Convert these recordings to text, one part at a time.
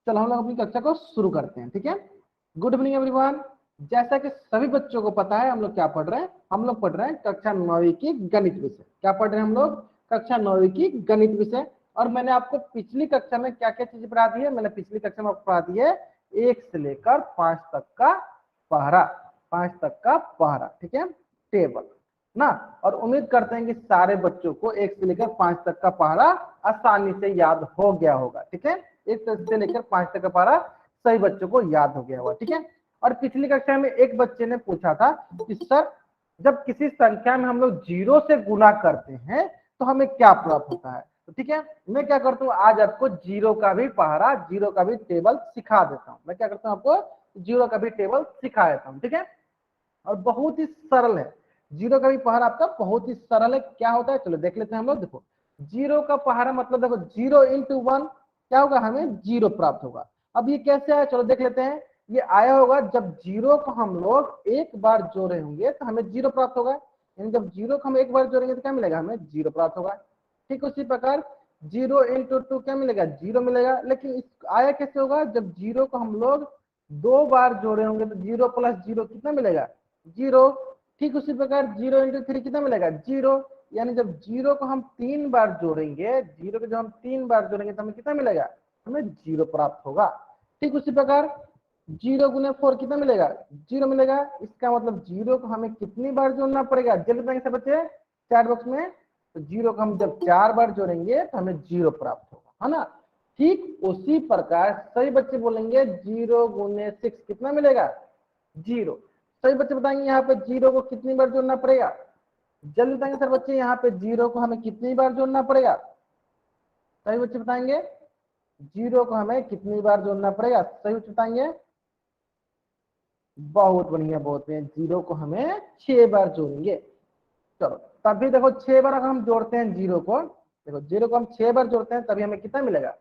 चलो हम लोग अपनी कक्षा को शुरू करते हैं, ठीक है। Good evening everyone. जैसा कि सभी बच्चों को पता है, हम लोग क्या पढ़ रहे हैं, हम लोग पढ़ रहे हैं कक्षा 9वीं की गणित विषय। क्या पढ़ रहे हैं हम लोग? कक्षा 9वीं की गणित विषय। और मैंने आपको पिछली कक्षा में क्या क्या चीजें पढ़ा दी है? मैंने पिछली कक्षा में आपको पढ़ा दी है 1 से लेकर 5 तक का पहरा, 5 तक का पहरा, ठीक है, टेबल ना। और उम्मीद करते हैं कि सारे बच्चों को 1 से लेकर 5 तक का पहरा आसानी से याद हो गया होगा, ठीक है। 1 से लेकर 5 तक का पहरा सही बच्चों को याद हो गया होगा, ठीक है। और पिछली कक्षा में एक बच्चे ने पूछा था कि सर, जब किसी संख्या में हम लोग 0 से गुना करते हैं तो हमें क्या प्राप्त होता है? तो ठीक है, मैं क्या करता हूँ, आज आपको 0 का भी पहरा, 0 का भी टेबल सिखा देता हूँ। मैं क्या करता हूँ, आपको 0 का भी टेबल सिखा देता हूँ, ठीक है। और बहुत ही सरल है, 0 का भी पहरा आपका बहुत ही सरल है। क्या होता है, चलो देख लेते हैं हम लोग। देखो 0 का पहरा मतलब देखो 0 इंटू 1 क्या होगा, हमें 0 प्राप्त होगा। अब ये कैसे आया, चलो देख लेते हैं। ये आया होगा जब 0 को हम लोग एक बार जोड़े होंगे तो हमें 0 प्राप्त होगा। यानी जब 0 को हम एक बार जोड़ेंगे तो क्या मिलेगा, हमें 0 प्राप्त होगा। ठीक उसी प्रकार 0 इंटू 2 क्या मिलेगा, 0 मिलेगा। लेकिन आया कैसे होगा, जब 0 को हम लोग 2 बार जोड़े होंगे तो 0 प्लस 0 कितना मिलेगा, 0। ठीक उसी प्रकार 0 इंटू 3 कितना मिलेगा, 0। यानी जब 0 को हम 3 बार जोड़ेंगे, 0 को जब हम 3 बार जोड़ेंगे तो हमें कितना मिलेगा, हमें 0 प्राप्त होगा। ठीक उसी प्रकार 0 गुने 4 कितना मिलेगा, 0 मिलेगा। इसका मतलब 0 को हमें कितनी बार जोड़ना पड़ेगा, जल्दी बताएंगे सब बच्चे चैट बॉक्स में। तो 0 को हम जब 4 बार जोड़ेंगे तो हमें 0 प्राप्त होगा, है ना। ठीक उसी प्रकार सही बच्चे बोलेंगे 0 गुने 6 कितना मिलेगा, 0। सही बच्चे बताएंगे यहाँ पे 0 को कितनी बार जोड़ना पड़ेगा, जल्दी बताएंगे सर बच्चे, यहाँ पे 0 को हमें कितनी बार जोड़ना पड़ेगा। सही बच्चे बताएंगे 0 को हमें कितनी बार जोड़ना पड़ेगा, सही बच्चे बताएंगे। बहुत बढ़िया, बहुत बढ़िया। 0 को हमें 6 बार जोड़ेंगे। चलो तभी देखो 6 बार अगर हम जोड़ते हैं 0 को, देखो 0 को हम 6 बार जोड़ते हैं तभी हमें कितना मिलेगा,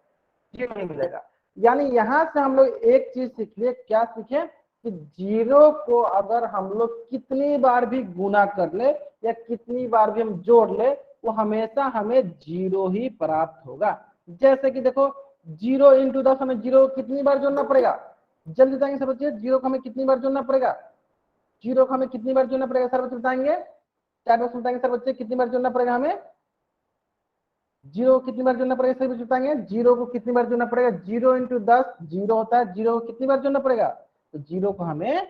0 नहीं मिलेगा। यानी यहां से हम लोग एक चीज सीख लिए, क्या सीखे कि 0 को अगर हम लोग कितनी बार भी गुना कर ले या कितनी बार भी हम जोड़ ले, वो हमेशा हमें 0 ही प्राप्त होगा। जैसे कि देखो 0 इंटू 10 हमें 0 को कितनी बार जोड़ना पड़ेगा, जल्दी बताएंगे सब बच्चे। 0 को हमें कितनी बार जोड़ना पड़ेगा, 0 को हमें कितनी बार जोड़ना पड़ेगा, सर बच्चे बताएंगे, चार बॉक्स बताएंगे सर बच्चे कितनी बार जोड़ना पड़ेगा हमें। 0 को कितनी बार जोड़ना पड़ेगा, सही बच्चे बताएंगे। 0 को कितनी बार जोड़ना पड़ेगा, 0 इंटू 10 0 होता है, 0 को कितनी बार जोड़ना पड़ेगा, तो 0 को हमें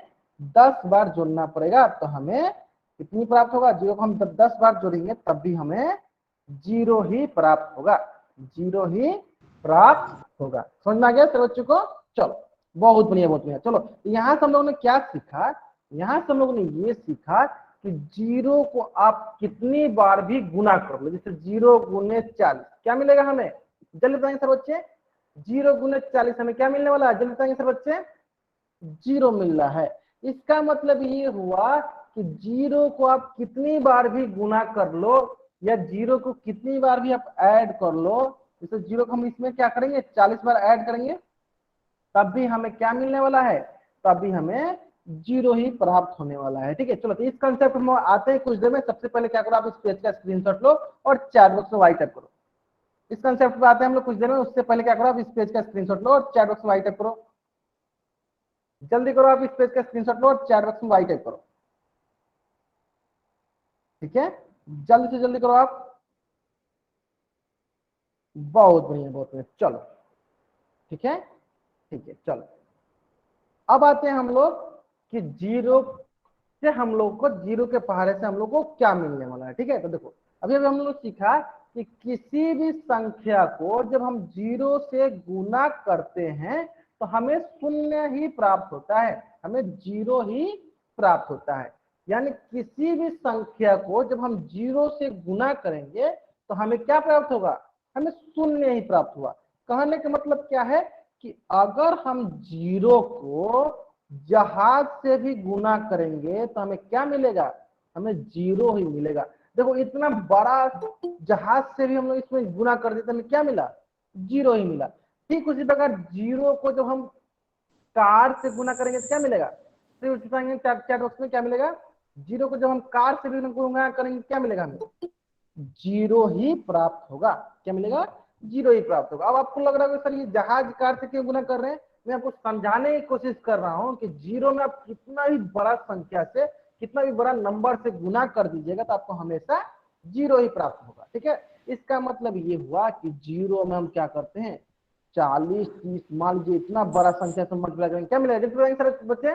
10 बार जोड़ना पड़ेगा। तो हमें कितनी प्राप्त होगा, 0 को हम जब 10 बार जोड़ेंगे तब भी हमें 0 ही प्राप्त होगा, 0 ही प्राप्त होगा। समझ में आ गया सर बच्चों को? चलो बहुत बढ़िया, बहुत बढ़िया। चलो यहाँ से हम लोगों ने क्या सीखा, यहाँ से हम लोगों ने ये सीखा कि 0 को आप कितनी बार भी गुना कर लो। जैसे 0 गुने 40 क्या मिलेगा हमें, जल्दी बताएंगे सर बच्चे। 0 गुने 40 हमें क्या मिलने वाला है, जल्दी बताएंगे सर बच्चे, 0 मिल रहा है। इसका मतलब ये हुआ कि 0 को आप कितनी बार भी गुना कर लो या 0 को कितनी बार भी आप ऐड कर लो, जैसे 0 को हम इसमें क्या करेंगे 40 बार ऐड करेंगे तब भी हमें क्या मिलने वाला है, तब भी हमें 0 ही प्राप्त होने वाला है। ठीक है, चलो तो इस कंसेप्ट में आते हैं कुछ देर में। सबसे पहले क्या करो, आप इस पेज का स्क्रीनशॉट लो और चैट बॉक्स में वाई टाइप करो। इस कंसेप्ट पे आते हैं हम लोग कुछ देर में, उससे पहले क्या करो, आप इस पेज का स्क्रीनशॉट लो और चैट बॉक्स में वाई टाइप करो। जल्दी करो, आप इस पेज का स्क्रीनशॉट लो और चैट बॉक्स में वाई टाइप करो। ठीक है, जल्दी से जल्दी करो आप। बहुत बढ़िया, बहुत बढ़िया। चलो ठीक है, ठीक है। चलो अब आते हैं हम लोग कि 0 से हम लोग को, 0 के पहाड़े से हम लोग को क्या मिलने वाला है। ठीक है, तो देखो अभी अभी हम लोग सीखा कि किसी भी संख्या को जब हम 0 से गुना करते हैं तो हमें शून्य ही प्राप्त होता है, हमें 0 ही प्राप्त होता है। यानी किसी भी संख्या को जब हम 0 से गुना करेंगे तो हमें क्या प्राप्त होगा, हमें शून्य ही प्राप्त हुआ। कहने का मतलब क्या है कि अगर हम 0 को जहाज से भी गुना करेंगे तो हमें क्या मिलेगा, हमें 0 ही मिलेगा। देखो इतना बड़ा जहाज से भी हम लोग इसमें गुना कर देते हमें क्या मिला, 0 ही मिला। ठीक उसी प्रकार 0 को जब हम कार से गुना करेंगे तो क्या मिलेगा, तो चैट बॉक्स में क्या मिलेगा, 0 को जब हम कार से भी गुना करेंगे क्या मिलेगा, हमें 0 ही प्राप्त होगा। क्या मिलेगा, जीरो ही प्राप्त होगा। अब आपको लग रहा है सर ये जहाज कार से क्यों गुना कर रहे हैं, मैं आपको समझाने की कोशिश कर रहा हूं कि जीरो में आप कितना भी बड़ा संख्या से, कितना भी बड़ा नंबर से गुना कर दीजिएगा तो आपको हमेशा जीरो ही प्राप्त होगा। ठीक है, इसका मतलब ये हुआ कि जीरो में हम क्या करते हैं, 40 30 मान लीजिए इतना बड़ा संख्या से मल्टीप्लाई करेंगे, क्या मिलेगा सर बच्चे,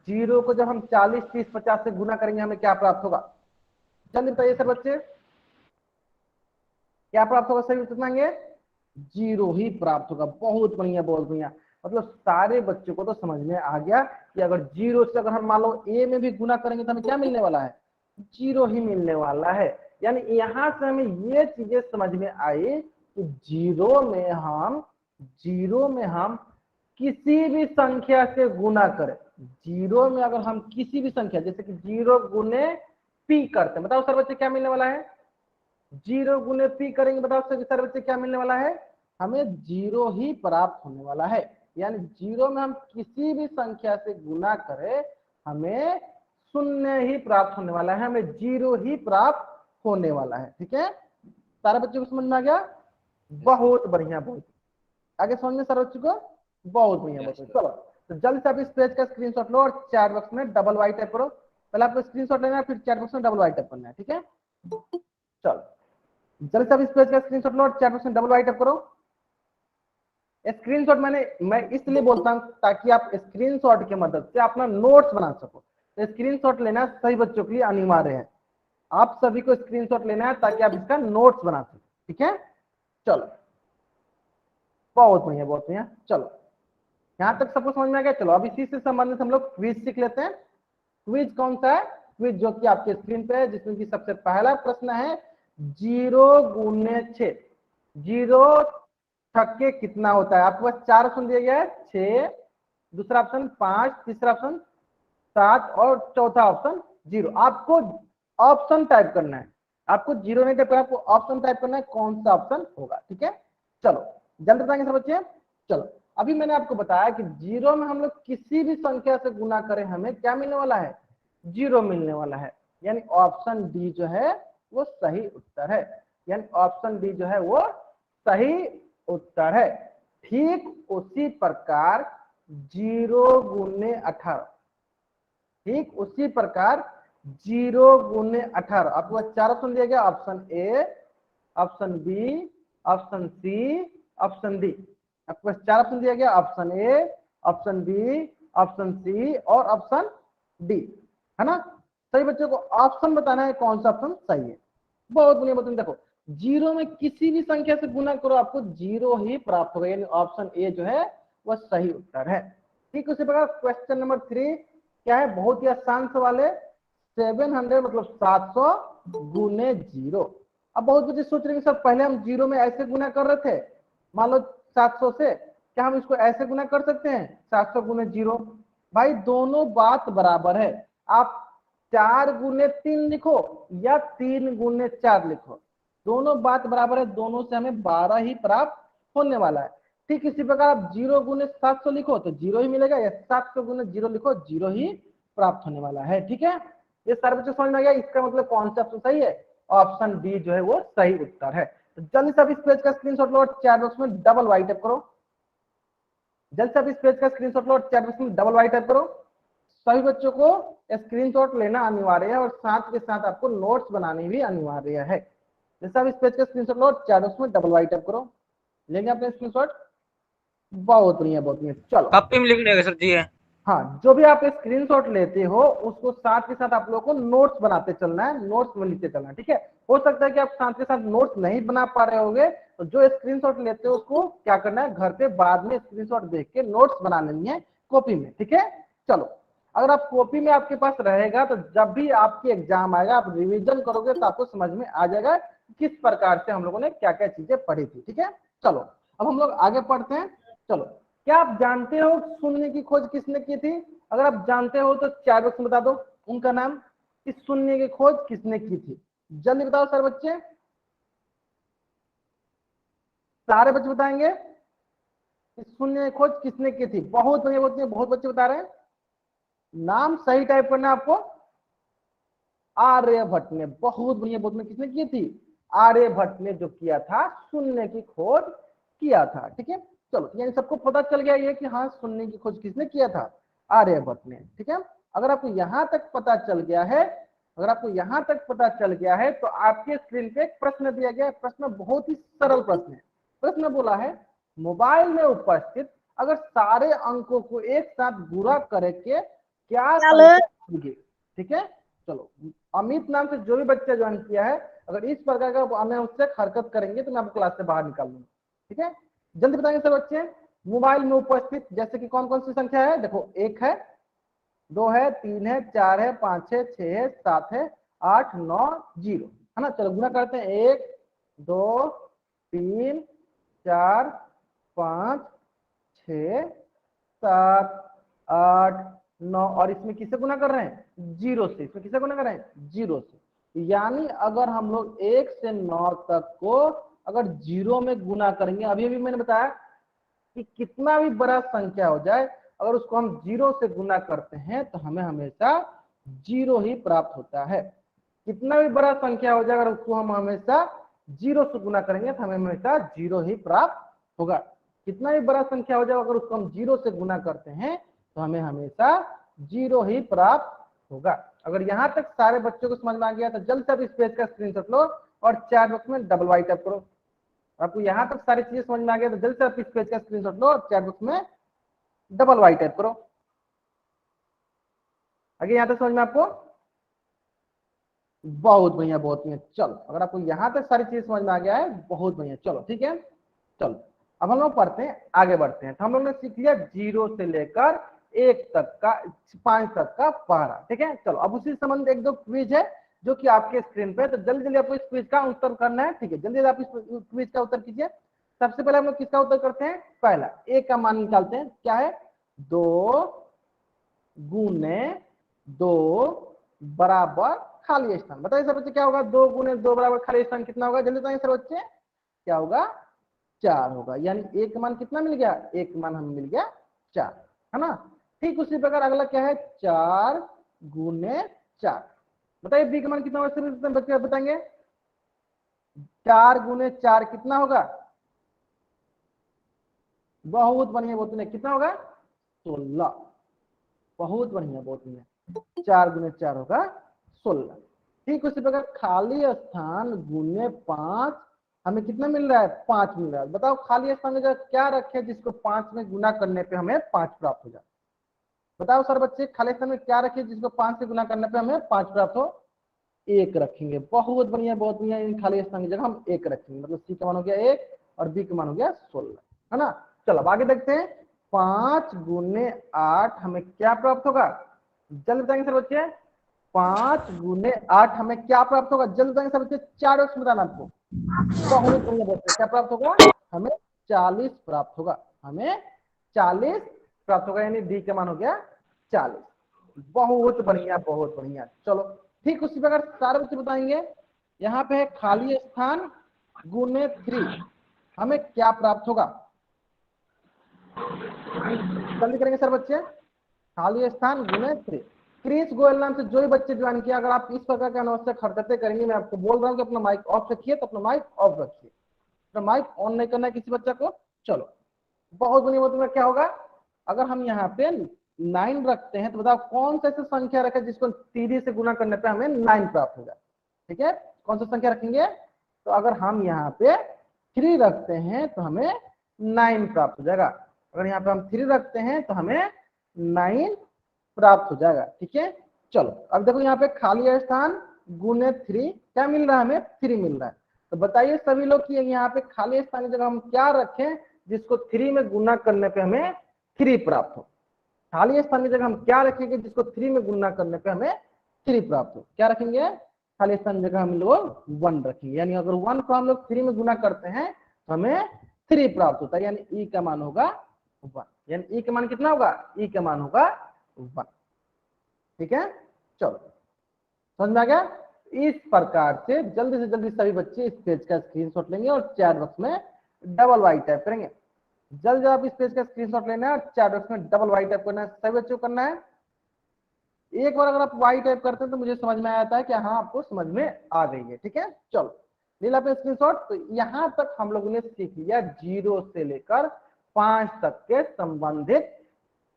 जीरो को जब हम 40 30 50 से गुना करेंगे हमें क्या प्राप्त होगा, जल्दी बताइए सर बच्चे, क्या प्राप्त होगा, सही उत्तर मांगे, जीरो ही प्राप्त होगा। बहुत बढ़िया, बहुत बढ़िया, मतलब सारे बच्चों को तो समझ में आ गया कि अगर जीरो से अगर हम मान लो ए में भी गुना करेंगे तो हमें क्या मिलने वाला है, जीरो ही मिलने वाला है। यानी यहां से हमें ये चीजें समझ में आई कि जीरो में हम किसी भी संख्या से गुना करें, जीरो में अगर हम किसी भी संख्या, जैसे कि जीरो गुने पी करते हैं, बताओ सर बच्चे क्या मिलने वाला है, जीरो गुने पी करेंगे, बताओ सर बच्चे क्या मिलने वाला है, हमें जीरो ही प्राप्त होने वाला है। यानी जीरो में हम किसी भी संख्या से गुना करें हमें शून्य ही प्राप्त होने वाला है, हमें जीरो ही प्राप्त होने वाला है। ठीक है, सारे बच्चों को समझ में आ गया, बहुत बढ़िया, बहुत आगे समझ में सारे बच्चों को, बहुत बढ़िया, बहुत बढ़िया। चलो तो जल्द से आप इस पेज का स्क्रीनशॉट लो और चैट बॉक्स में डबल वाई टाइप करो। पहले आपको स्क्रीनशॉट लेना है, फिर चैट बॉक्स में डबल वाई टाइप करना है। ठीक है, चलो जल्द से आप इस पेज का स्क्रीनशॉट लो और चैट बॉक्स में डबल वाई टाइप करो। स्क्रीनशॉट मैं इसलिए बोलता हूं ताकि आप स्क्रीनशॉट की मदद से अपना नोट्स बना सको। तो स्क्रीनशॉट लेना सभी बच्चों के लिए अनिवार्य है, आप सभी को स्क्रीनशॉट लेना है ताकि आप इसका नोट्स बना सको। ठीक है, चलो बहुत बढ़िया, बहुत बढ़िया। चलो यहां तक सबको समझ में आ गया। चलो अब इसी से संबंधित हम लोग क्विज सीख लेते हैं। क्विज कौन सा है, क्विज जो कि आपके स्क्रीन पे है, जिसमें कि सबसे पहला प्रश्न है, जीरो गुने 6, जीरो छक्के कितना होता है। आपके पास 4 ऑप्शन दिया गया है, 6, दूसरा ऑप्शन 5, तीसरा ऑप्शन 7 और चौथा ऑप्शन 0। आपको ऑप्शन टाइप करना है, आपको जीरो नहीं टाइप करना, आपको ऑप्शन टाइप करना है, कौन सा ऑप्शन होगा। ठीक है, चलो जल्द बताएंगे सब बच्चे। चलो अभी मैंने आपको बताया कि जीरो में हम लोग किसी भी संख्या से गुना करें हमें क्या मिलने वाला है, जीरो मिलने वाला है। यानी ऑप्शन डी जो है वो सही उत्तर है, यानी ऑप्शन डी जो है वो सही उत्तर है। ठीक उसी प्रकार जीरो गुने 18, ठीक उसी प्रकार जीरो गुने 18, आपको 4 ऑप्शन दिया गया, option A, option B, option C, option D. आपको 4 ऑप्शन दिया गया, option A, option B, option C और ऑप्शन डी, है ना। सही बच्चों को ऑप्शन बताना है कौन सा ऑप्शन सही है। बहुत बढ़िया, बहुत देखो जीरो में किसी भी संख्या से गुना करो आपको जीरो ही प्राप्त होगा, यानी ऑप्शन ए जो है वह सही उत्तर है। ठीक उसी प्रकार क्वेश्चन नंबर 3 क्या है, बहुत ही आसान सवाल है, 700 मतलब 700 गुने जीरो। अब बहुत बच्चे सोच रहे हैं सर पहले हम जीरो में ऐसे गुना कर रहे थे, मान लो 700 से, क्या हम इसको ऐसे गुना कर सकते हैं 700 गुने जीरो। भाई दोनों बात बराबर है, आप 4 गुने 3 लिखो या 3 गुने 4 लिखो, दोनों बात बराबर है, दोनों से हमें 12 ही प्राप्त होने वाला है। ठीक इसी प्रकार आप 0 गुने 700 लिखो तो 0 ही मिलेगा, या 700 गुने 0 लिखो 0 ही प्राप्त होने वाला है। ठीक है, ये सारे बच्चों समझ में आ गया, इसका मतलब कौन सा ऑप्शन सही है, ऑप्शन डी जो है वो सही उत्तर है। तो जल्दी से आप इस पेज का स्क्रीनशॉट लो और चैट बॉक्स में डबल वाई टाइप करो, जल्द से आप इस पेज का स्क्रीनशॉट लो और चैट बॉक्स में डबल वाई टाइप करो। सभी बच्चों को स्क्रीनशॉट लेना अनिवार्य है और साथ के साथ आपको नोट्स बनाने भी अनिवार्य है। जैसे आप इस पेज का स्क्रीनशॉट लो और चैट बॉक्स में डबल वाई टाइप करो, लेंगे आपने स्क्रीनशॉट, बहुत बढ़िया, बहुत बढ़िया। चलो कॉपी में लिखने का सर जी है। हाँ, जो भी आप स्क्रीनशॉट लेते हो उसको साथ के साथ आप लोगों को नोट्स बनाते चलना है, नोट्स में लिखते चलना है। ठीक है, हो सकता है कि आप साथ के साथ नोट्स नहीं बना पा रहे होगे, तो जो स्क्रीनशॉट लेते हो उसको क्या करना है, घर पे बाद में स्क्रीनशॉट देख के नोट्स बना लेनी है कॉपी में। ठीक है, चलो अगर आप कॉपी में आपके पास रहेगा तो जब भी आपकी एग्जाम आएगा आप रिविजन करोगे तो आपको समझ में आ जाएगा किस प्रकार से हम लोगों ने क्या क्या चीजें पढ़ी थी। ठीक है, चलो अब हम लोग आगे पढ़ते हैं। चलो क्या आप जानते हो शून्य की खोज किसने की थी, अगर आप जानते हो तो चैट बॉक्स में बता दो उनका नाम, इस शून्य की खोज किसने की थी, जल्दी बताओ सर बच्चे, सारे बच्चे बताएंगे इस शून्य की खोज किसने की थी। बहुत बढ़िया, बहुत बच्चे बता रहे हैं, नाम सही टाइप करना है आपको, आर्यभट्ट ने। बहुत बढ़िया, बहुत बढ़िया, किसने की थी, आर्यभट्ट ने जो किया था, शून्य की खोज किया था। ठीक है, चलो यानी सबको पता चल गया ये कि हाँ शून्य की खोज किसने किया था, आर्यभट्ट ने। ठीक है, अगर आपको यहां तक पता चल गया है, अगर आपको यहां तक पता चल गया है तो आपके स्क्रीन पे एक प्रश्न दिया गया है। प्रश्न बहुत ही सरल प्रश्न है। प्रश्न बोला है मोबाइल में उपस्थित अगर सारे अंकों को एक साथ गुणा करके क्या संख्या होगी। ठीक है, चलो अमित नाम से जो भी बच्चा ज्वाइन किया है, अगर इस प्रकार का अनावश्यक हरकत करेंगे तो मैं आपको क्लास से बाहर निकाल दूंगा। ठीक है, जल्दी बताएंगे सब बच्चे। मोबाइल में उपस्थित जैसे कि कौन कौन सी संख्या है, देखो 1 है, 2 है, 3 है, 4 है, 5 है, 6 है, 7 है, 8, 9, 0 है ना। चलो गुना करते हैं, 1, 2, 3, 4, 5, 6, 7, 8, 9 और इसमें किससे गुना कर रहे हैं, 0 से। इसमें किससे गुना कर रहे हैं, 0 से। यानी अगर हम लोग 1 से 9 तक को अगर 0 में गुना करेंगे, अभी अभी मैंने बताया कि कितना भी बड़ा संख्या हो जाए अगर उसको हम 0 से गुना करते हैं तो हमें हमेशा 0 ही प्राप्त होता है। कितना भी बड़ा संख्या हो जाए अगर उसको हम हमेशा 0 से गुना करेंगे तो हमें हमेशा 0 ही प्राप्त होगा। कितना भी बड़ा संख्या हो जाए अगर उसको हम 0 से गुना करते हैं तो हमें हमेशा 0 ही प्राप्त होगा। अगर यहाँ तक सारे बच्चों को समझ में आ गया तो जल्द से अब इस पेज का स्क्रीनशॉट लो और चैट बॉक्स में डबल वाई टाइप करो। आपको यहाँ तक सारी चीजें समझ में आ गया तो जल्द से आप इस पेज का स्क्रीनशॉट लो और चैट बॉक्स में डबल वाई टाइप करो। आगे यहाँ तक समझ में आपको, बहुत बढ़िया बहुत बढ़िया। चलो अगर आपको यहाँ तक सारी चीजें समझ में आ गया है, बहुत बढ़िया। चलो ठीक है, चलो अब हम लोग पढ़ते हैं, आगे बढ़ते हैं। तो हम लोग ने सीख लिया 0 से लेकर 1 तक का, 5 तक का पढ़ा। ठीक है, चलो अब उसी संबंध एक दो क्विज है जो कि आपके स्क्रीन पे, तो जल्दी जल्दी आपको इस क्विज का उत्तर करना है। ठीक है, जल्दी आप इस क्विज का उत्तर कीजिए। सबसे पहले हम लोग किसका उत्तर करते हैं, पहला ए का मान निकालते हैं। क्या है, 2 गुने 2 बराबर खाली स्थान। बताइए सर बच्चे क्या होगा, 2 गुने 2 बराबर खाली स्थान कितना होगा, जल्दी बताइए सर बच्चे, क्या होगा, 4 होगा। यानी एक मान कितना मिल गया, एक मान हमें मिल गया 4, है ना। ठीक उसी प्रकार अगला क्या है, 4 गुने 4। बताइए बी का मान कितना होगा, बच्चे बताएंगे 4 गुने 4 कितना होगा, बहुत बढ़िया बहुत बढ़िया, कितना होगा 16। बहुत बढ़िया बहुत बढ़िया, 4 गुने 4 होगा 16। ठीक उसी प्रकार खाली स्थान गुने 5 हमें कितना मिल रहा है, 5 मिल रहा है। बताओ खाली स्थान में क्या रखे जिसको 5 में गुना करने पे हमें 5 प्राप्त हो जाए। बताओ सर बच्चे खाली स्थान में क्या रखे जिसको 5 से गुना करने पे हमें 5 प्राप्त हो, 1 रखेंगे। बहुत बढ़िया बहुत बढ़िया, इन खाली स्थान की जगह हम 1 रखेंगे। मतलब सी का मान हो गया 1 और बी का मान हो गया 16, है ना। चलो अब आगे देखते हैं, 5 गुने 8 हमें क्या प्राप्त होगा, जल्द बताएंगे सर बच्चे। 5 गुने 8 हमें क्या प्राप्त होगा, जल्द बताएंगे सर बच्चे, 4 वर्ष बताना आपको। बहुत बढ़िया बच्चे, क्या प्राप्त होगा, हमें 40 प्राप्त होगा, हमें 40 प्राप्त होगा। यानी डी का मान हो गया 40। बहुत बढ़िया बहुत बढ़िया। चलो ठीक उसी प्रकार सारे बच्चे बताएंगे, यहाँ पे है खाली स्थान गुने 3 हमें क्या प्राप्त होगा, जल्दी करेंगे सर बच्चे, खाली स्थान गुने 3। क्रिस गोयल नाम से जो भी बच्चे ज्वाइन किया, अगर आप इस प्रकार के अनावश्यक हरकतें करेंगे, मैं आपको बोल रहा हूँ कि अपना माइक ऑफ रखिए, तो अपना माइक ऑफ रखिए, अपना माइक ऑन नहीं करना है किसी बच्चा को। चलो बहुत बढ़िया बहुत बढ़िया। क्या होगा, अगर हम यहाँ पे 9 रखते हैं तो बताओ कौन सा ऐसी संख्या रखे जिसको 3 से गुना करने पे हमें 9 प्राप्त हो जाए। ठीक है, कौन सा संख्या रखेंगे, तो अगर हम यहाँ पे 3 रखते हैं तो हमें 9 प्राप्त हो जाएगा। अगर यहाँ पे हम 3 रखते हैं तो हमें 9 प्राप्त हो जाएगा। ठीक है, चलो अब देखो यहाँ पे खाली स्थान गुने 3 क्या मिल रहा है, हमें 3 मिल रहा है। तो बताइए सभी लोग कि यहाँ पे खाली स्थान की जगह हम क्या रखें जिसको 3 में गुना करने पे हमें 3 प्राप्त हो। खाली स्थान की जगह हम क्या रखेंगे जिसको 3 में गुना करने पे हमें 3 प्राप्त हो, क्या रखेंगे, खाली स्थान की जगह हम लोग 1 रखेंगे। यानी अगर 1 को हम लोग 3 में गुना करते हैं तो हमें 3 प्राप्त होता है, यानी ई का मान होगा 1। यानी ई का मान कितना होगा, ई का मान होगा 1। ठीक है, चलो समझ में आ गया। इस प्रकार से जल्दी सभी बच्चे इस पेज का स्क्रीनशॉट लेंगे और चैट बॉक्स में डबल वाई टाइप करेंगे। जल्द आप इस पेज का स्क्रीनशॉट लेना है और चैट बॉक्स में डबल वाई टाइप करना है, सभी बच्चों को करना है। एक बार अगर आप वाई टाइप करते हैं तो मुझे समझ में आ जाता है कि हाँ आपको समझ में आ गई है। ठीक है, चलो ले ला स्क्रीनशॉट। तो यहाँ तक हम लोगों ने सीख लिया 0 से लेकर 5 तक के संबंधित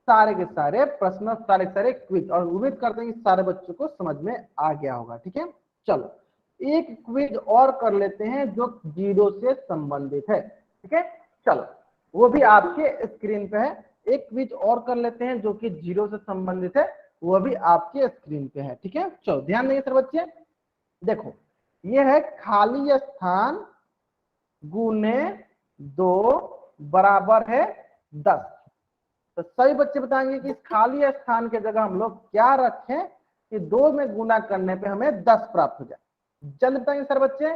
सारे के सारे प्रश्न, सारे के सारे क्विज, और उम्मीद करते हैं कि सारे बच्चों को समझ में आ गया होगा। ठीक है, चलो एक क्विज और कर लेते हैं जो 0 से संबंधित है। ठीक है, चलो वो भी आपके स्क्रीन पे है। एक क्विज और कर लेते हैं जो कि 0 से संबंधित है, वो भी आपके स्क्रीन पे है। ठीक है, चलो ध्यान देंगे सर बच्चे। देखो ये है खाली स्थान गुने 2 बराबर है 10। तो सभी बच्चे बताएंगे कि इस खाली स्थान के जगह हम लोग क्या रखें कि 2 में गुना करने पे हमें 10 प्राप्त हो जाए। जल्द बताएंगे सर बच्चे।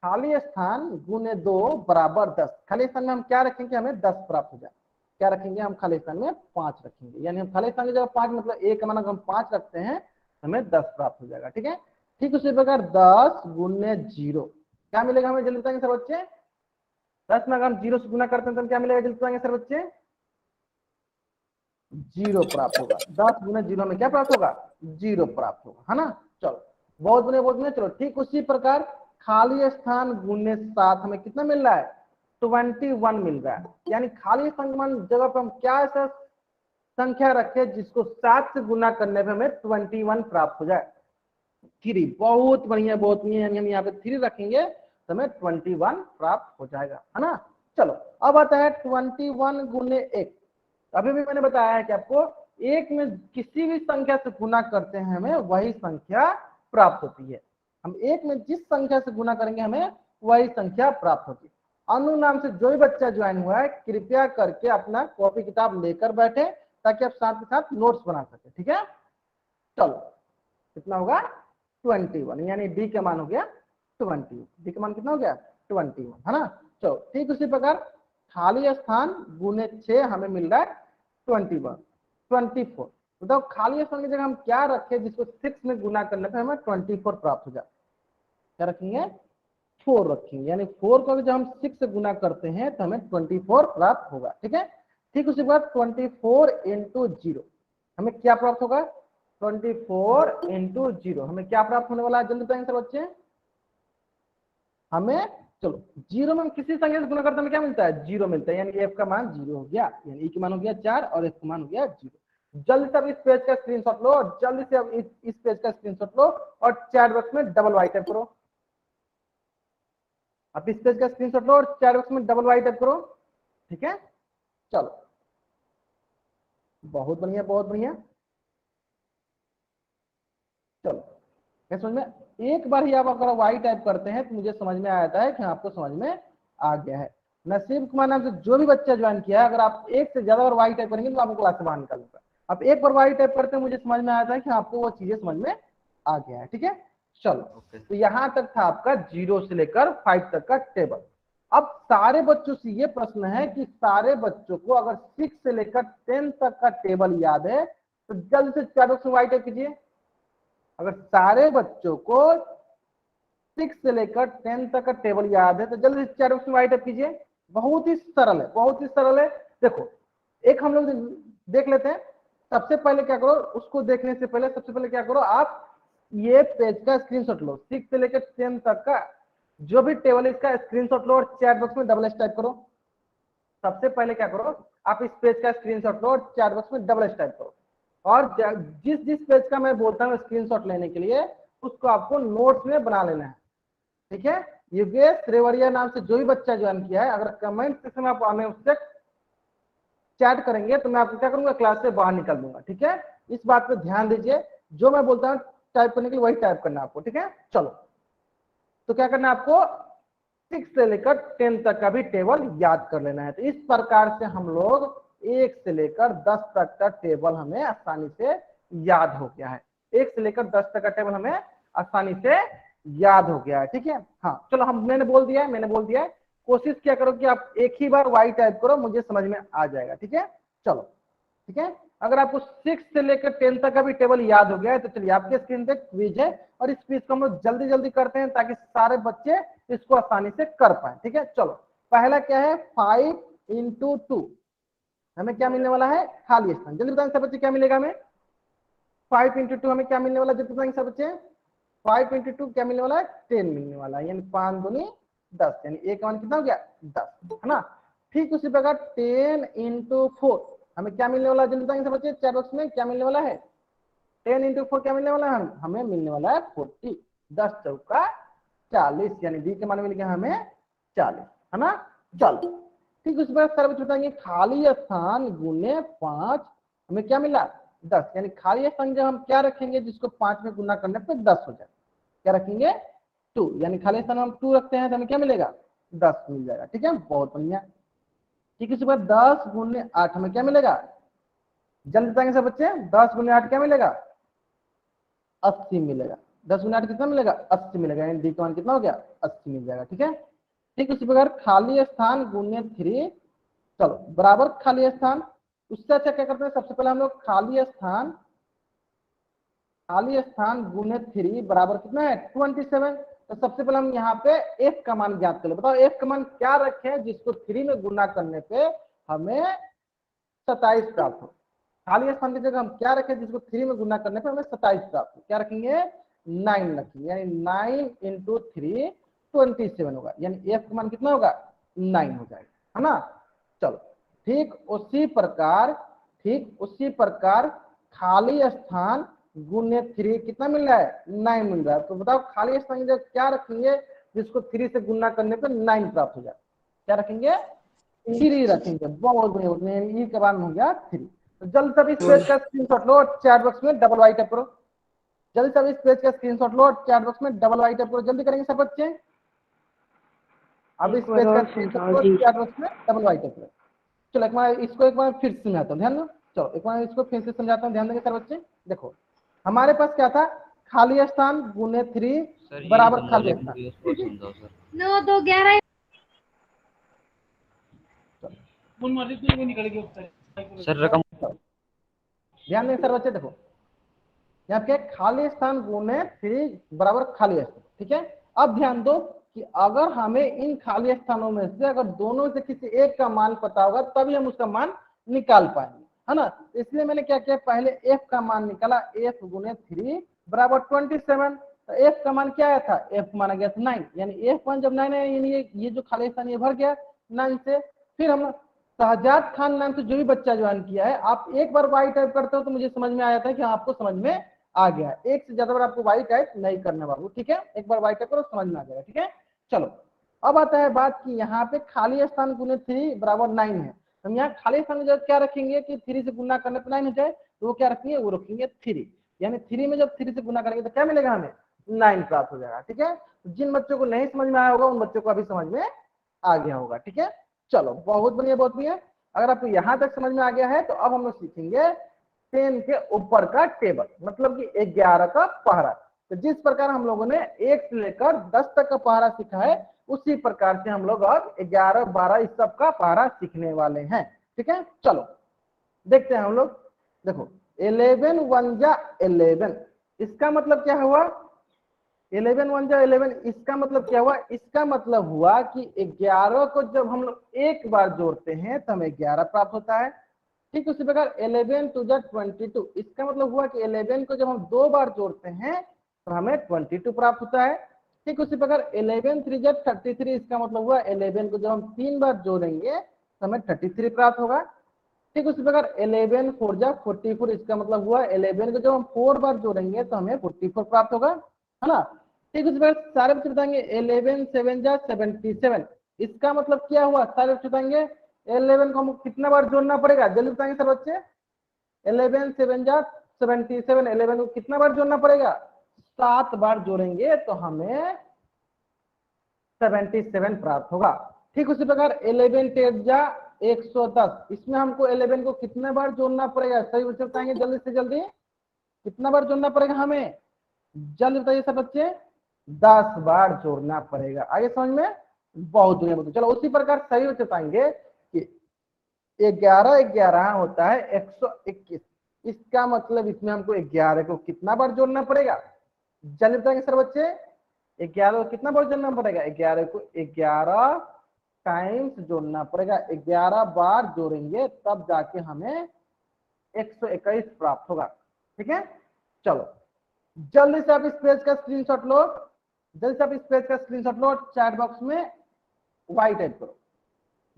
खाली स्थान गुने 2 बराबर 10। खाली स्थान में हम क्या रखेंगे हमें 10 प्राप्त हो जाए। क्या रखेंगे हम खाली स्थान में 5 रखेंगे, यानी हम खाली स्थान की जगह 5 मतलब एक का मान हम 5 रखते हैं, हमें 10 प्राप्त हो जाएगा। ठीक है, ठीक उसी प्रकार 10 गुने 0 क्या मिलेगा हमें, जल्दी बताएंगे सर बच्चे। 10 में अगर हम 0 से गुना करते हैं तो क्या मिलेगा, जल्दी बताएंगे सर बच्चे। 0 प्राप्त होगा। 10 गुने 0 में क्या प्राप्त होगा, 0 प्राप्त होगा, है ना। चलो बहुत बने। चलो ठीक उसी प्रकार खाली स्थान गुने 7 हमें कितना मिल रहा है, 21 मिल रहा है। यानी खाली स्थान जगह पर हम क्या ऐसा संख्या रखे जिसको 7 से गुना करने पे हमें 21 प्राप्त हो जाए। 3, बहुत बढ़िया बहुत बढ़िया, यानी हम यहाँ पे 3 रखेंगे तो हमें 21 प्राप्त हो जाएगा, है ना। चलो अब आता है 21 गुने 1। अभी भी मैंने बताया है कि आपको एक में किसी भी संख्या से गुना करते हैं हमें वही संख्या प्राप्त होती है। हम एक में जिस संख्या से गुना करेंगे हमें वही संख्या प्राप्त होती है। अनु नाम से जो भी बच्चा ज्वाइन हुआ है कृपया करके अपना कॉपी किताब लेकर बैठे ताकि आप साथ के साथ नोट्स बना सके। ठीक है, चलो कितना होगा 21, यानी डी का मान हो गया 20। डी का मान कितना हो गया 21, है ना। चलो ठीक उसी प्रकार खाली स्थान गुने 6 हमें मिल रहा है 24। बताओ खाली स्थान की जगह हम क्या रखें जिसको 6 में गुना करने पे हमें 24 प्राप्त हो जाए। क्या रखेंगे, 4 रखेंगे, यानी 4 को जब हम 6 से गुना करते हैं तो हमें 24 प्राप्त होगा। ठीक है, ठीक उसी बात 24 इंटू 0 हमें क्या प्राप्त होगा, 24 इंटू 0 हमें क्या प्राप्त होने वाला है, जल्दी बताएंगे सर बच्चे। हमें चलो 0 में हम किसी संख्या से गुना करते हैं क्या मिलता है, 0 मिलता है, यानी f का मान 0 हो गया, यानी e का मान हो गया 4 और f का मान हो गया 0। जल्दी से अब इस पेज का स्क्रीनशॉट लो, और जल्दी से अब इस पेज का स्क्रीनशॉट लो और चैट बॉक्स में डबल वाई टाइप करो। अब इस पेज का स्क्रीनशॉट लो और चैट बॉक्स में डबल वाई टाइप करो। ठीक है, चलो बहुत बढ़िया बहुत बढ़िया। चलो क्या समझ में, एक बार ही आप अगर वाई टाइप करते हैं तो मुझे समझ में आ जाता है कि आपको समझ में आ गया है। नसीब कुमार नाम से जो भी बच्चा ज्वाइन किया है, अगर आप एक से ज्यादा बार वाई टाइप करेंगे तो आपको क्लास से बाहर निकाल दूंगा। आप एक बार वाई टाइप करते हैं मुझे समझ में आता है कि आपको वो चीजें समझ में आ गया है। ठीक है, चलो तो यहाँ तक था आपका 0 से लेकर 5 तक का टेबल। अब सारे बच्चों से ये प्रश्न है कि सारे बच्चों को अगर 6 से लेकर 10 तक का टेबल याद है तो जल्द से चारों से वाई टाइप कीजिए। अगर सारे बच्चों को 6 से लेकर 10 तक का टेबल याद है तो जल्दी से चैट बॉक्स में राइट अप कीजिए। बहुत ही सरल है, बहुत ही सरल है। देखो एक हम लोग देख लेते हैं। सबसे पहले क्या करो, उसको देखने से पहले सबसे पहले क्या करो, आप ये पेज का स्क्रीनशॉट लो, 6 से लेकर 10 तक का जो भी टेबल है इसका स्क्रीनशॉट लो और चैट बॉक्स में डबल एस टाइप करो। सबसे पहले क्या करो, आप इस पेज का स्क्रीनशॉट लो और चैट बॉक्स में डबल एस टाइप करो, और जिस जिस पेज का मैं बोलता हूँ स्क्रीनशॉट लेने के लिए उसको आपको नोट्स में बना लेना है। ठीक है, योगेश रेवरिया नाम से जो भी बच्चा ज्वाइन किया है, अगर कमेंट सेक्शन में आप हमें उससे चैट करेंगे तो मैं आपको क्या करूंगा, क्लास से बाहर निकल दूंगा। ठीक है, इस बात पे ध्यान दीजिए, जो मैं बोलता हूँ टाइप करने के लिए वही टाइप करना है आपको। ठीक है, चलो तो क्या करना है आपको, 6 से लेकर 10 तक का भी टेबल याद कर लेना है। तो इस प्रकार से हम लोग 1 से लेकर 10 तक का टेबल हमें आसानी से याद हो गया है। 1 से लेकर 10 तक का टेबल हमें आसानी से याद हो गया है। ठीक है, हाँ चलो हम मैंने बोल दिया है। कोशिश क्या करो कि आप एक ही बार वाई टाइप करो, मुझे समझ में आ जाएगा। ठीक है, चलो ठीक है, अगर आपको 6 से लेकर 10 तक का भी टेबल याद हो गया है तो चलिए आपके स्क्रीन पे क्विज है, और इस क्विज को हम लोग जल्दी जल्दी करते हैं ताकि सारे बच्चे इसको आसानी से कर पाए। ठीक है, चलो पहला क्या है, 5 इंटू 2 हमें क्या मिलने वाला है, खाली स्थान। जल्दी बताएंगे सब बच्चे क्या मिलेगा हमें, 5 इंटू 2 हमें क्या मिलने वाला, जल्दी बताएंगे सब बच्चे। 5 इंटू 2 क्या मिलने वाला है 10 मिलने वाला है, यानी 5 दूनी 10, यानी एक का मान कितना हो गया 10, है ना। ठीक उसी प्रकार 10 इंटू 4 हमें क्या मिलने वाला है जल्दी बताएंगे सब बच्चे, चैट बॉक्स में क्या मिलने वाला है। 10 इंटू 4 क्या मिलने वाला है, हमें मिलने वाला है 40, 10 चौका 40, यानी डी के मान मिल गया हमें 40, है ना। चलो ठीक उसी प्रकार सर बच्चे बताएंगे खाली स्थान गुने 5 हमें क्या मिला 10, यानी खाली स्थान जब हम क्या रखेंगे जिसको 5 में गुना करने पे 10 हो जाए, क्या रखेंगे 2, यानी खाली स्थान हम 2 रखते हैं तो हमें क्या मिलेगा 10 मिल जाएगा, ठीक है बहुत बढ़िया। ठीक है, इसी बार 10 गुने 8 हमें क्या मिलेगा, जल्दी बताएंगे सब बच्चे, 10 गुने 8 क्या मिलेगा 80 मिलेगा, 10 गुने 8 कितना मिलेगा 80 मिलेगा, यानी डी का मान कितना हो गया 80 मिल जाएगा, ठीक है। ठीक उसी प्रकार खाली स्थान गुने 3 चलो बराबर खाली स्थान, उससे अच्छा क्या करते हैं सबसे पहले हम लोग खाली स्थान गुने 3 बराबर कितना है 27, तो सबसे पहले हम यहाँ पे f का मान ज्ञात कर ले, बताओ f का मान क्या रखे जिसको 3 में गुना करने पे हमें 27 प्राप्त हो, खाली स्थान की जगह हम क्या रखें जिसको 3 में गुना करने पे हमें 27 प्राप्त हो, क्या रखेंगे 9 रखेंगे, यानी 9 इंटू 3 27 होगा, यानी f का मान कितना होगा 9 हो जाएगा, है ना। चलो ठीक उसी प्रकार खाली स्थान गुने 3 कितना मिल रहा है 9 मिल रहा है, तो बताओ खाली स्थान की जगह क्या रखेंगे जिसको 3 से गुना करने पे 9 प्राप्त हो जाए, क्या रखेंगे 3 रखेंगे, बहुत बढ़िया, ई के बाद में हो गया 3। तो जल्द सब इस पेज का स्क्रीनशॉट लो और चैट बॉक्स में डबल वाई टाइप करो, जल्दी सब इस पेज का स्क्रीनशॉट लो और चैट बॉक्स में डबल वाई टाइप करो, जल्दी करेंगे सब बच्चे, अब इस पेज का स्क्रीनशॉट लो चैट बॉक्स में डबल वाई टाइप करो। चलो एक बार इसको एक बार फिर से समझाता हूँ, ध्यान दो, चलो एक बार इसको फिर से समझाता हूँ, ध्यान देंगे सर बच्चे, देखो हमारे पास क्या था खाली स्थान गुने 3 बराबर खाली स्थान 9 2 11 सर रकम ध्यान देंगे सर बच्चे, देखो यहाँ पे खाली स्थान गुने 3 बराबर खाली स्थान, ठीक है। अब ध्यान दो कि अगर हमें इन खाली स्थानों में से अगर दोनों से किसी एक का मान पता होगा तभी हम उसका मान निकाल पाएंगे, है ना। इसलिए मैंने क्या किया पहले f का मान निकाला, f गुने 3 बराबर 27, तो f का मान क्या आया था f माना गया था 9, यानी f मान जब 9 है यानी ये जो खाली स्थान ये भर गया 9 से। फिर हम शहजाद खान नाम से जो भी बच्चा ज्वाइन किया है, आप एक बार वाई टाइप करते हो तो मुझे समझ में आया था कि आपको समझ में आ गया, एक से ज्यादा बार आपको वाई टाइप नहीं करने वाला, ठीक है, एक बार वाई टाइप करो समझ में आ जाएगा, ठीक है। चलो अब आता है बात कि यहाँ पे खाली स्थान गुने 3 बराबर 9 है, हम यहाँ खाली स्थान में जब क्या रखेंगे कि 3 से गुना करने पर 9 हो जाए, तो वो क्या रखेंगे वो रखेंगे 3, यानी 3 में जब 3 से गुना करेंगे तो क्या मिलेगा हमें 9 प्राप्त हो जाएगा, ठीक है। जिन बच्चों को नहीं समझ में आया होगा उन बच्चों को अभी समझ में आ गया होगा, ठीक है। चलो बहुत बढ़िया बहुत बढ़िया, अगर आपको यहाँ तक समझ में आ गया है तो अब हम लोग सीखेंगे 10 के ऊपर का टेबल, मतलब कि 11 का पहरा। तो जिस प्रकार हम लोगों ने 1 से लेकर 10 तक का पहरा सीखा है उसी प्रकार से हम लोग अब 11 12 इस सब का पहरा सीखने वाले हैं, ठीक है। चलो देखते हैं हम लोग, देखो 11 1 जा 11, इसका मतलब क्या हुआ 11 1 जा 11, इसका मतलब क्या हुआ, इसका मतलब हुआ कि 11 को जब हम लोग एक बार जोड़ते हैं तो हमें 11 प्राप्त होता है। ठीक उसी प्रकार 11 2 जा 22, इसका मतलब हुआ कि 11 को जब हम 2 बार जोड़ते हैं तो हमें 22 प्राप्त होता है। ठीक उसी प्रकार 11 3 जा 33, इसका मतलब हुआ 11 को जब हम 3 बार जोड़ेंगे तो हमें 33 प्राप्त होगा। ठीक उसी प्रकार 11 4 जा 44, इसका मतलब हुआ 11 को जब हम 4 बार जोड़ेंगे तो हमें 44 प्राप्त होगा, है ना। ठीक उसी प्रकार सारे बच्चे बताएंगे 11 7 जा 77, इसका मतलब क्या हुआ, सारे बच्चे बताएंगे 11 को हमको कितना बार जोड़ना पड़ेगा, जल्दी बताएंगे सब बच्चे, 11 7 जा 77, 11 को कितना बार जोड़ना पड़ेगा 7 बार जोड़ेंगे तो हमें 77 प्राप्त होगा। ठीक उसी प्रकार 11 10 जा 110, इसमें हमको 11 को कितने बार जोड़ना पड़ेगा, सही बच्चे बताएंगे जल्दी से जल्दी, कितना बार जोड़ना पड़ेगा हमें, जल्दी बताइए सब बच्चे, 10 बार जोड़ना पड़ेगा, आगे समझ में, बहुत दुनिया में। चलो उसी प्रकार सही बच्चे बताएंगे कि 11 11 होता है 121, इसका मतलब इसमें हमको 11 को कितना बार जोड़ना पड़ेगा, जल्दी बताएंगे सर बच्चे, 11 को कितना बार जोड़ना पड़ेगा, 11 को 11 टाइम्स जोड़ना पड़ेगा, 11 बार जोड़ेंगे तब जाके हमें 121 प्राप्त होगा, ठीक है। चलो जल्दी से आप इस पेज का स्क्रीनशॉट लो, जल्दी से आप इस पेज का स्क्रीनशॉट लो, चैट बॉक्स में वाई टाइप करो।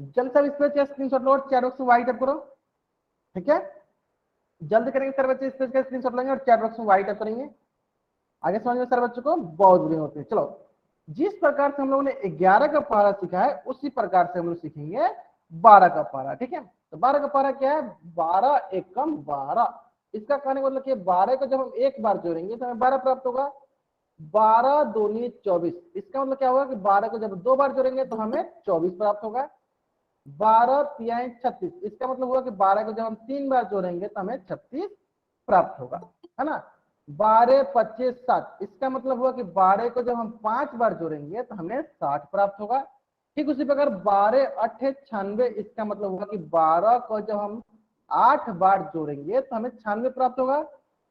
जल्दी से आप इस पेज का स्क्रीनशॉट लो, चैट बॉक्स में वाई टाइप करो। ठीक है, जल्दी करेंगे सर बच्चे, इस पेज का स्क्रीनशॉट लेंगे और चैट बॉक्स में वाई टाइप करेंगे। आगे समझ में सर बच्चों को बहुत बुरी होती है। चलो, जिस प्रकार से हम लोगों ने 11 का पारा सीखा है उसी प्रकार से हम लोग सीखेंगे 12 का पारा। ठीक है, तो 12 का पारा क्या है, 12 एकम 12। इसका कहने का मतलब कि 12 को जब हम एक बार जोड़ेंगे तो हमें 12 प्राप्त होगा। 12 दूनी 24, इसका मतलब क्या होगा कि 12 को जब दो बार जोड़ेंगे तो हमें 24 प्राप्त होगा। 12 तिहाई 36, इसका मतलब हुआ कि 12 को जब हम 3 बार जोड़ेंगे तो हमें 36 प्राप्त होगा, है ना। 12 25 60, इसका मतलब हुआ कि 12 को जब हम 5 बार जोड़ेंगे तो हमें 60 प्राप्त होगा। ठीक उसी प्रकार 12 8 96, इसका मतलब होगा कि 12 को जब हम 8 बार जोड़ेंगे तो हमें 96 प्राप्त होगा।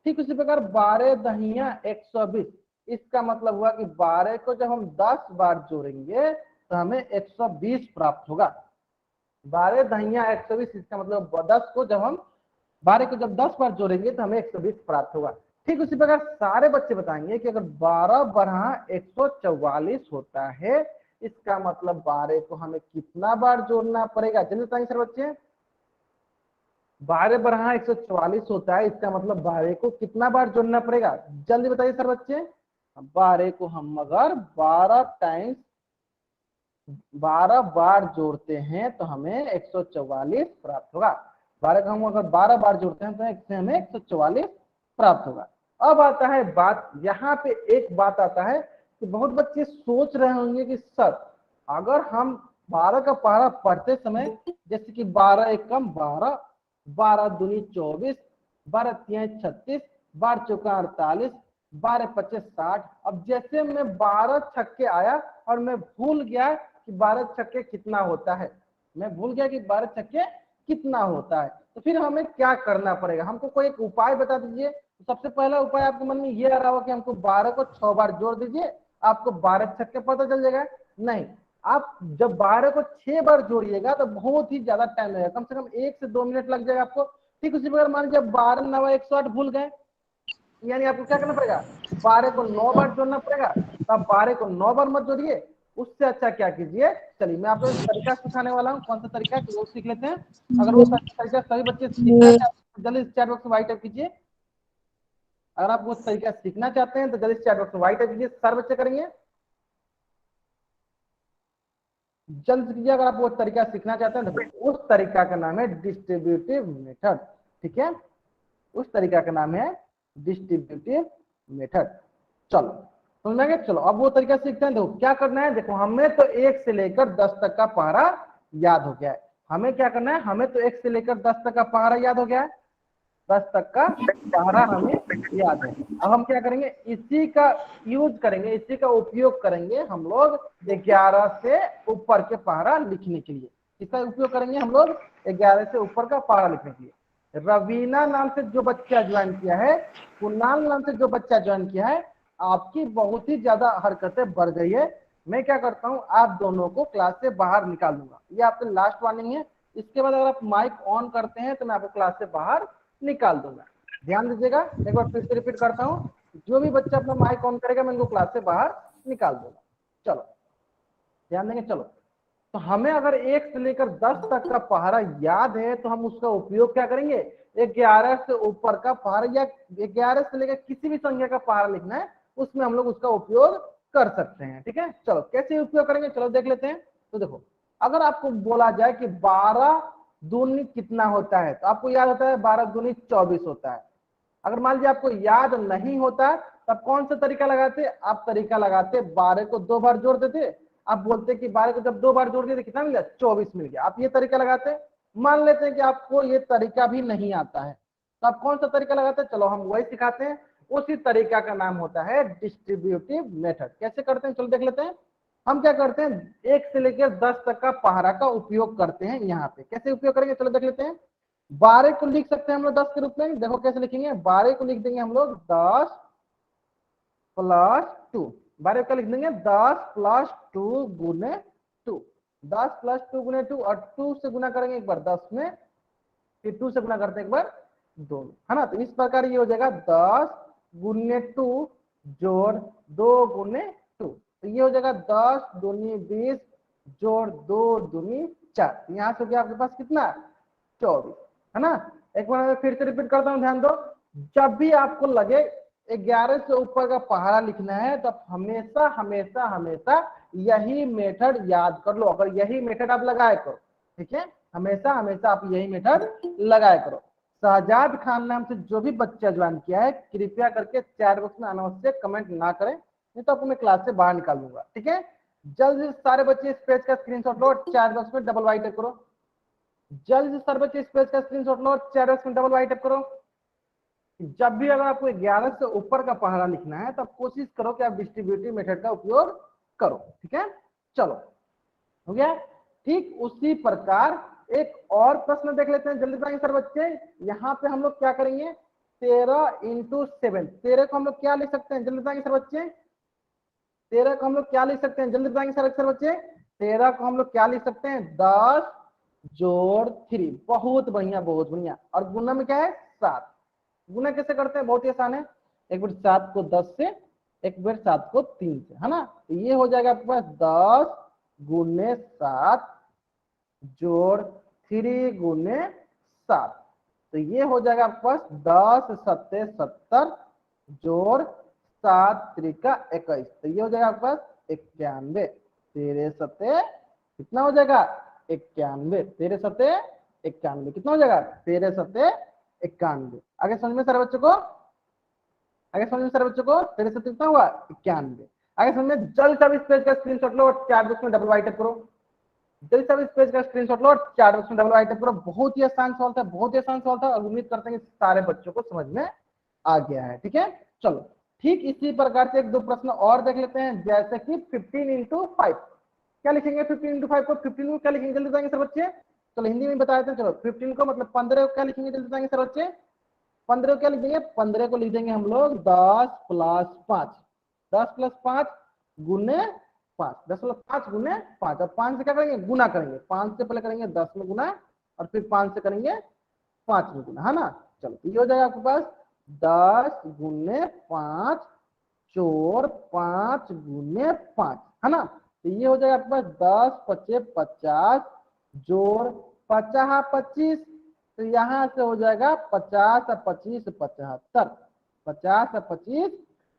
ठीक उसी प्रकार 12 दहिया 120, इसका मतलब हुआ कि 12 को जब हम 10 बार जोड़ेंगे तो हमें 120 प्राप्त होगा। 12 दहिया 120, इसका मतलब 10 को जब हम 12 को जब 10 बार जोड़ेंगे तो हमें 120 प्राप्त होगा। ठीक उसी प्रकार सारे बच्चे बताएंगे कि अगर 12 बढ़ा 144 होता है, इसका मतलब 12 को हमें कितना बार जोड़ना पड़ेगा, जल्दी बताएंगे सर बच्चे। 12 बढ़ा 144 होता है, इसका मतलब 12 को कितना बार जोड़ना पड़ेगा, जल्दी बताइए सर बच्चे। 12 को हम अगर 12 बार जोड़ते हैं तो हमें 144 प्राप्त होगा। 12 को हम अगर 12 बार जोड़ते हैं तो इससे हमें 144 प्राप्त होगा। अब आता है बात, यहाँ पे एक बात आता है कि बहुत बच्चे सोच रहे होंगे कि सर अगर हम 12 का पारा पढ़ते समय जैसे कि 12 एकम 12, 12 दूनी 24, 12 तिहाई 36, 12 चौका 48, 12 पच्चीस 60, अब जैसे मैं 12 छक्के आया और मैं भूल गया कि 12 छक्के कितना होता है, मैं भूल गया कि 12 छक्के कितना होता है, तो फिर हमें क्या करना पड़ेगा, हमको कोई एक उपाय बता दीजिए। तो सबसे पहला उपाय आपके मन में ये आ रहा होगा कि हमको 12 को 6 बार जोड़ दीजिए, आपको 12 छक्के पता चल जाएगा। नहीं, आप जब 12 को 6 बार जोड़िएगा तो बहुत ही ज्यादा टाइम लगेगा, कम से कम 1 से 2 मिनट लग जाएगा आपको। ठीक उसी प्रकार मान लीजिए 12 9 108 भूल गए, यानी आपको क्या करना पड़ेगा, 12 को 9 बार जोड़ना पड़ेगा। तो आप 12 को 9 बार मत जोड़िए, उससे अच्छा क्या कीजिए, चलिए मैं आपको एक तरीका सिखाने वाला हूँ, कौन सा तरीका है वो सीख लेते हैं। अगर वो तरीका सभी बच्चे सीखना चाहते हैं तो जल्दी चैट बॉक्स में वाइट टाइप कीजिए। अगर आप वो तरीका सीखना चाहते हैं तो जल्दी चैट बॉक्स में वाइट टाइप कीजिए, सारे बच्चे करेंगे, जल्द से कीजिए। अगर आप वो तरीका सीखना चाहते हैं तो उस तरीका का नाम है डिस्ट्रीब्यूटिव मेथड। ठीक है, उस तरीका का नाम है डिस्ट्रीब्यूटिव मेथड। चलो समझ में आ गया, चलो अब वो तरीका सीखते हैं। देखो क्या करना है, देखो हमें तो 1 से लेकर 10 तक का पहाड़ा याद हो गया है। हमें क्या करना है, हमें तो 1 से लेकर 10 तक का पहाड़ा याद हो गया है, 10 तक का पहाड़ा हमें याद है। अब हम क्या करेंगे, इसी का यूज करेंगे, इसी का उपयोग करेंगे हम लोग 11 से ऊपर के पहाड़ा लिखने के लिए। इसका उपयोग करेंगे हम लोग 11 से ऊपर का पहाड़ा लिखने के लिए। रवीना नाम से जो बच्चा ज्वाइन किया है, कुणाल नाम से जो बच्चा ज्वाइन किया है, आपकी बहुत ही ज्यादा हरकतें बढ़ गई है। मैं क्या करता हूँ, आप दोनों को क्लास से बाहर निकाल दूंगा, ये आपकी लास्ट वार्निंग है। इसके बाद अगर आप माइक ऑन करते हैं तो मैं आपको क्लास से बाहर निकाल दूंगा। ध्यान दीजिएगा, एक बार फिर से रिपीट करता हूँ, जो भी बच्चा अपना माइक ऑन करेगा मैं इनको क्लास से बाहर निकाल दूंगा। चलो ध्यान देंगे। चलो, तो हमें अगर 1 से लेकर 10 तक का पहाड़ा याद है तो हम उसका उपयोग क्या करेंगे, 11 से ऊपर का पहाड़ा या 11 से लेकर किसी भी संख्या का पहाड़ा लिखना है उसमें हम लोग उसका उपयोग कर सकते हैं। ठीक है, चलो कैसे उपयोग करेंगे, चलो देख लेते हैं। तो देखो, अगर आपको बोला जाए कि 12 दूनी कितना होता है तो आपको याद होता है 12 दूनी 24 होता है। अगर मान लीजिए आपको याद नहीं होता तब कौन सा तरीका लगाते, आप तरीका लगाते 12 को 2 बार जोड़ देते, आप बोलते कि 12 को जब 2 बार जोड़ दिए तो कितना मिल गया, 24 मिल गया, आप ये तरीका लगाते। मान लेते हैं कि आपको ये तरीका भी नहीं आता है तो आप कौन सा तरीका लगाते हैं, चलो हम वही सिखाते हैं। उसी तरीका का नाम होता है डिस्ट्रीब्यूटिव मेथड। कैसे करते हैं चलो देख लेते हैं। हम क्या करते हैं, 1 से लेकर 10 तक का पहाड़ा का उपयोग करते हैं। यहाँ पे कैसे उपयोग करेंगे चलो देख लेते हैं। 12 को लिख सकते हैं हम लोग 10 के रूप में, देखो कैसे लिखेंगे, 12 को लिख देंगे हम लोग 10 प्लस 2, 12 का लिख देंगे 10 प्लस 2 गुने 2, 10 प्लस 2 गुने 2, और 2 से गुना करेंगे एक बार 10 में, फिर 2 से गुना करते हैं एक बार 2 में, है ना। तो इस प्रकार ये हो जाएगा 10 गुने 2 जोड़ 2 गुने 2, तो ये हो जाएगा 10 दूनी 20 जोड़ 2 दूनी 4, यहाँ से हो गया आपके पास कितना 24, है ना। एक बार मैं फिर से रिपीट करता हूँ, ध्यान दो। जब भी आपको लगे 11 से ऊपर का पहाड़ा लिखना है तो हमेशा हमेशा हमेशा यही मेथड याद कर लो। अगर यही मेथड आप लगाए करो, ठीक है, हमेशा हमेशा आप यही मेथड लगाए करो। शहजाद खान नाम से जो भी बच्चा ज्वाइन किया है, कृपया करके चैट बॉक्स में अनावश्यक कमेंट ना करें, नहीं तो आपको मैं क्लास से बाहर निकाल दूंगा, ठीक है। जल्द से सारे बच्चे इस पेज का स्क्रीनशॉट लो, चैट बॉक्स में डबल वाई टाइप करो। जल्द से सारे बच्चे इस पेज का स्क्रीनशॉट लो, चैट बॉक्स में डबल वाई टाइप करो। जब भी अगर आपको 11 से ऊपर का पहाड़ा लिखना है तब कोशिश करो कि आप डिस्ट्रीब्यूटिव मेथड का उपयोग करो, ठीक है। चलो, हो गया। ठीक उसी प्रकार एक और प्रश्न देख लेते हैं, जल्दी बताएंगे सर बच्चे। यहाँ पे हम लोग क्या करेंगे, 13 इंटू 7, 13 को हम लोग क्या लिख सकते हैं, जल्दी बताएंगे सर बच्चे। 13 को हम लोग क्या लिख सकते हैं, जल्दी बताएंगे सर बच्चे। 13 को हम लोग क्या लिख सकते हैं, 10 जोड़ 3, बहुत बढ़िया बहुत बढ़िया। और गुना में क्या है 7, गुना कैसे करते हैं, बहुत ही आसान है। एक बार 7 को 10 से, एक बार 7 को 3 से, है ना। तो ये हो जाएगा आपके पास 10 गुने 7 जोड़ 3 गुने 7, तो ये हो जाएगा आपके पास 10 सत्ते 70 जोड़ 7 त्रिका 21, तो ये हो जाएगा आपके पास 91। 13 सत्ते कितना हो जाएगा 91, 13 सत्ते 91 कितना हो जाएगा 13 सत्ते 91। आगे समझ में सारे बच्चों को, आगे समझ में सारे बच्चों को, 13 सत्ते कितना हुआ 91। आगे समझ में, जल्द से इस पेज का स्क्रीनशॉट लो और चैट बॉक्स में डबल वाई टाइप करो। जल्दी से इस पेज का स्क्रीनशॉट लो, चैट बॉक्स में डबल वाई टाइप करो। बहुत ही आसान सवाल था, बहुत ही आसान सवाल था, और उम्मीद करते हैं कि सारे बच्चों को समझ में आ गया है, ठीक है। चलो, ठीक इसी प्रकार से एक दो प्रश्न और देख लेते हैं, जैसे कि 15 इंटू 5, क्या लिखेंगे 15 इंटू 5 को, 15 को क्या लिखेंगे जल्दी बताएंगे सर बच्चे। चलो हिंदी में बता देते हैं, चलो 15 को मतलब 15 को क्या लिखेंगे जल्दी बताएंगे सर बच्चे। 15 को क्या लिख देंगे, 15 को लिख देंगे हम लोग 10 प्लस 5, 10 प्लस 5 गुने 5, 10 प्लस 5 गुने 5, और 5 से क्या करेंगे गुना करेंगे, 5 से पहले करेंगे 10 में गुना और फिर 5 से करेंगे 5 में गुना, है ना। चलो ये हो जाएगा आपके पास 10 गुने 5 जोड़ 5 गुने 5, है ना। तो ये हो जाएगा आपके पास 10 पचे 50 जोड़ 50 25, तो यहाँ से हो जाएगा 50 और 25 75, 50 और 25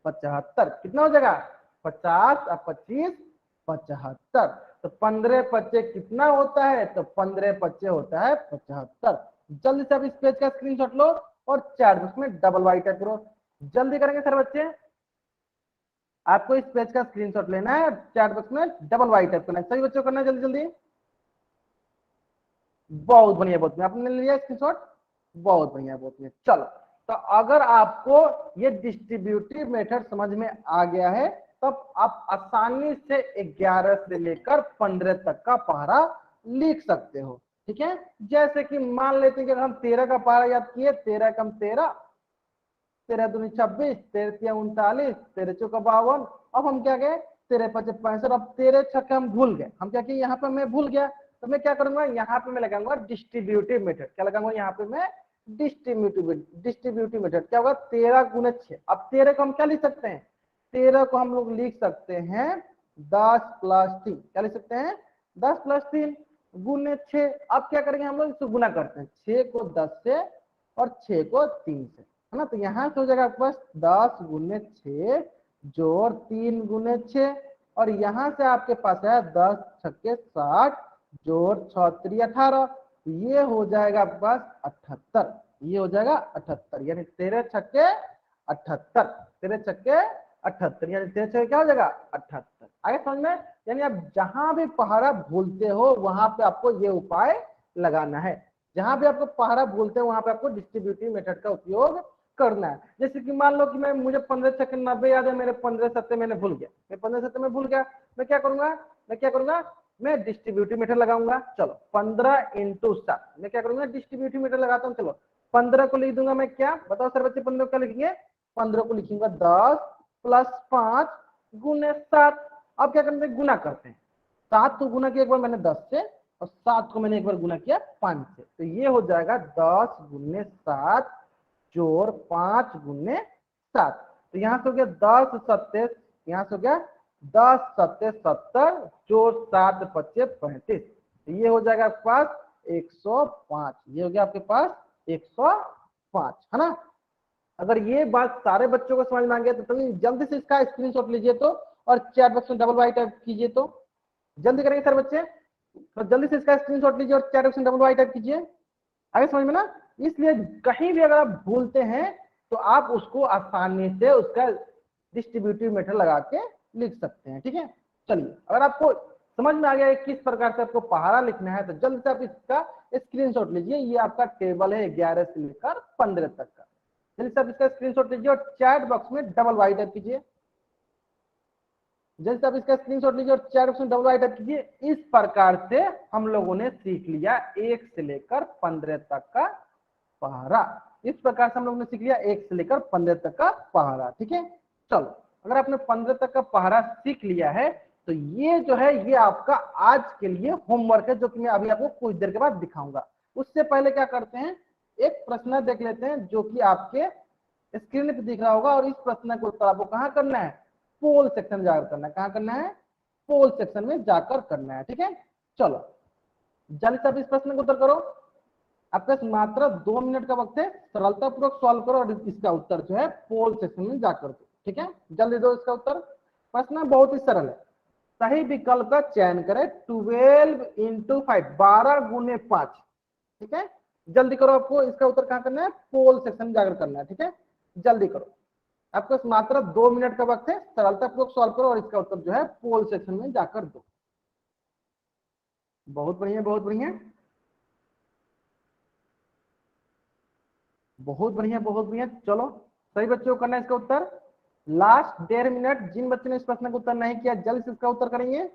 75 कितना हो जाएगा 50 और 25 75, तो 15 पच्चे कितना होता है, तो 15 पच्चे होता है 75। जल्दी से आप इस पेज का स्क्रीनशॉट लो और चैट बॉक्स में डबल वाई टाइप करो। जल्दी करेंगे सर बच्चे, आपको इस पेज का स्क्रीनशॉट लेना है, चैट बॉक्स में डबल वाई टाइप करना है, सभी बच्चों को करना है जल्दी जल्दी। बहुत बढ़िया बहुत बढ़िया, आपने ले लिया स्क्रीनशॉट, बहुत बढ़िया बहुत बढ़िया। चलो, तो अगर आपको ये डिस्ट्रीब्यूटिव मेथड समझ में आ गया है तब आप आसानी से 11 से लेकर 15 तक का पहाड़ा लिख सकते हो, ठीक है। जैसे कि मान लेते हैं कि हम 13 का पहाड़ा याद किए, 13 कम 13, 13 दूनी 26, 13 39, 13 चौका 52, अब हम क्या गए 13 पचे 65, अब 13 छक्के हम भूल गए, हम क्या किए यहाँ पे मैं भूल गया, तो मैं क्या करूंगा यहाँ पे मैं लगाऊंगा डिस्ट्रीब्यूटिव मेथड, क्या लगाऊंगा यहाँ पे मैं डिस्ट्रीब्यूटिव मेथड। क्या होगा 13 गुने 6, अब 13 को हम क्या लिख सकते हैं, 13 को हम लोग लिख सकते हैं 10 प्लस 3, क्या लिख सकते हैं 10 प्लस 3 गुने 6। अब क्या करेंगे हम लोग इसको गुना करते हैं, 6 को 10 से और 6 को 3 से, है ना। तो यहाँ से हो जाएगा आपके पास 10 गुने 6 जोड़ 3 गुने 6, और यहाँ से आपके पास है 10 छक्के 60 जोड़ 6 3 18, ये हो जाएगा आपके पास 78, ये हो जाएगा 78, यानी 13 छक्के 78, 13 छक्के 78, यानी 13 छक्के क्या हो जाएगा 78। आगे समझ में, यानी आप जहां भी पहाड़ा भूलते हो वहां पे आपको ये उपाय लगाना है, जहां भी आपको पहाड़ा भूलते हैं वहां पे आपको डिस्ट्रीब्यूटिव मेथड का उपयोग करना है। जैसे कि मान लो कि मैं मुझे 15 छक्के 90 याद है, मेरे 15 सत्ते मैंने भूल गया, मैं 15 सत्ते में भूल गया, मैं क्या करूंगा मैं डिस्ट्रीब्यूटिव मेथड लगाऊंगा। चलो 15 इंटू 7, मैं क्या करूंगा डिस्ट्रीब्यूटिव मेथड लगाता हूँ। चलो 15 को लिख दूंगा मैं, क्या बताओ सर बच्चे 15 को क्या लिखेंगे, 15 को लिखूंगा 10 प्लस 5 गुने 7। अब क्या करते हैं गुना करते हैं, 7 को गुना किया एक बार मैंने 10 से, और 7 को मैंने एक बार गुना किया 5 से, तो ये हो जाएगा 10 गुने 7 जोड़ 5 गुने 7। तो यहाँ से हो गया 10 सत्ते, यहाँ से हो गया 10 सत्ते 70, जो 7 पच्चे 35। ये हो जाएगा आपके पास 105। ये हो गया आपके पास 105, है ना। अगर ये बात सारे बच्चों को समझ में आ गया तो चलिए जल्दी से इसका स्क्रीनशॉट लीजिए तो, और चैट बॉक्स में डबल वाई टाइप कीजिए। तो जल्दी करेंगे सर बच्चे, तो जल्दी से इसका स्क्रीनशॉट लीजिए और चैट बॉक्स में डबल वाई टाइप कीजिए। आगे समझ में ना। इसलिए कहीं भी अगर आप भूलते हैं तो आप उसको आसानी से उसका डिस्ट्रीब्यूटिव मेथड लगा के लिख सकते हैं। ठीक है, चलिए अगर आपको समझ में आ गया किस प्रकार से आपको पहाड़ा लिखना है तो जल्दी से आप इसका स्क्रीनशॉट लीजिए। ये आपका टेबल है 11 से लेकर 15 तक का। जल्दी से आप इसका स्क्रीनशॉट लीजिए और चैट बॉक्स में डबल वाई टाइप कीजिए। जैसे आप इसका स्क्रीनशॉट लीजिए और चैट बॉक्स में डबल वाई टाइप कीजिए। इस प्रकार से हम लोगों ने सीख लिया 1 से लेकर 15 तक का पहाड़ा। इस प्रकार से हम लोगों ने सीख लिया 1 से लेकर 15 तक का पहाड़ा। ठीक है, चलो अगर आपने 15 तक का पहाड़ा सीख लिया है तो ये जो है ये आपका आज के लिए होमवर्क है, जो कि मैं अभी आपको कुछ देर के बाद दिखाऊंगा। उससे पहले क्या करते हैं, एक प्रश्न देख लेते हैं जो कि आपके स्क्रीन पे दिख रहा होगा, और इस प्रश्न को उत्तर आपको कहाँ करना है, पोल सेक्शन में जाकर करना है। कहाँ करना है, पोल सेक्शन में जाकर करना है। ठीक है, चलो जल्दी से आप इस प्रश्न को उत्तर करो। आपके पास मात्र 2 मिनट का वक्त है, सरलतापूर्वक सॉल्व करो और इसका उत्तर जो है पोल सेक्शन में जाकर दो। ठीक है, जल्दी दो इसका उत्तर। प्रश्न बहुत ही सरल है। सही विकल्प का चयन करें। 12 इंटू 5, 12 गुने 5। ठीक है, जल्दी करो, आपको इसका उत्तर कहाँ करना है, पोल सेक्शन में जाकर करना है। ठीक है, जल्दी करो, आपको मात्र 2 मिनट का वक्त है, सरलतापूर्वक सॉल्व करो और इसका उत्तर जो है पोल सेक्शन में जाकर दो। बहुत बढ़िया, बहुत बढ़िया, बहुत बढ़िया, बहुत बढ़िया। चलो सही बच्चों को करना है इसका उत्तर। लास्ट 1.5 मिनट, जिन बच्चों ने इस प्रश्न का उत्तर नहीं किया जल्द से इसका उत्तर करेंगे।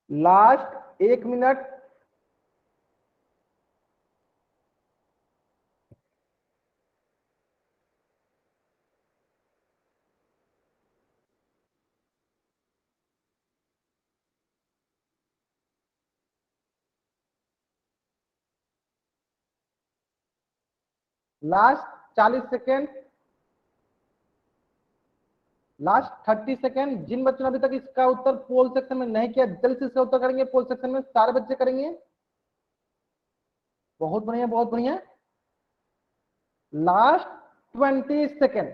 Last 1 minute. Last 40 second, last 30 second. जिन बच्चों ने अभी तक इसका उत्तर पोल सेक्शन में नहीं किया जल्द से इसका उत्तर करेंगे पोल सेक्शन में, सारे बच्चे करेंगे। बहुत बढ़िया, बहुत बढ़िया। Last 20 second.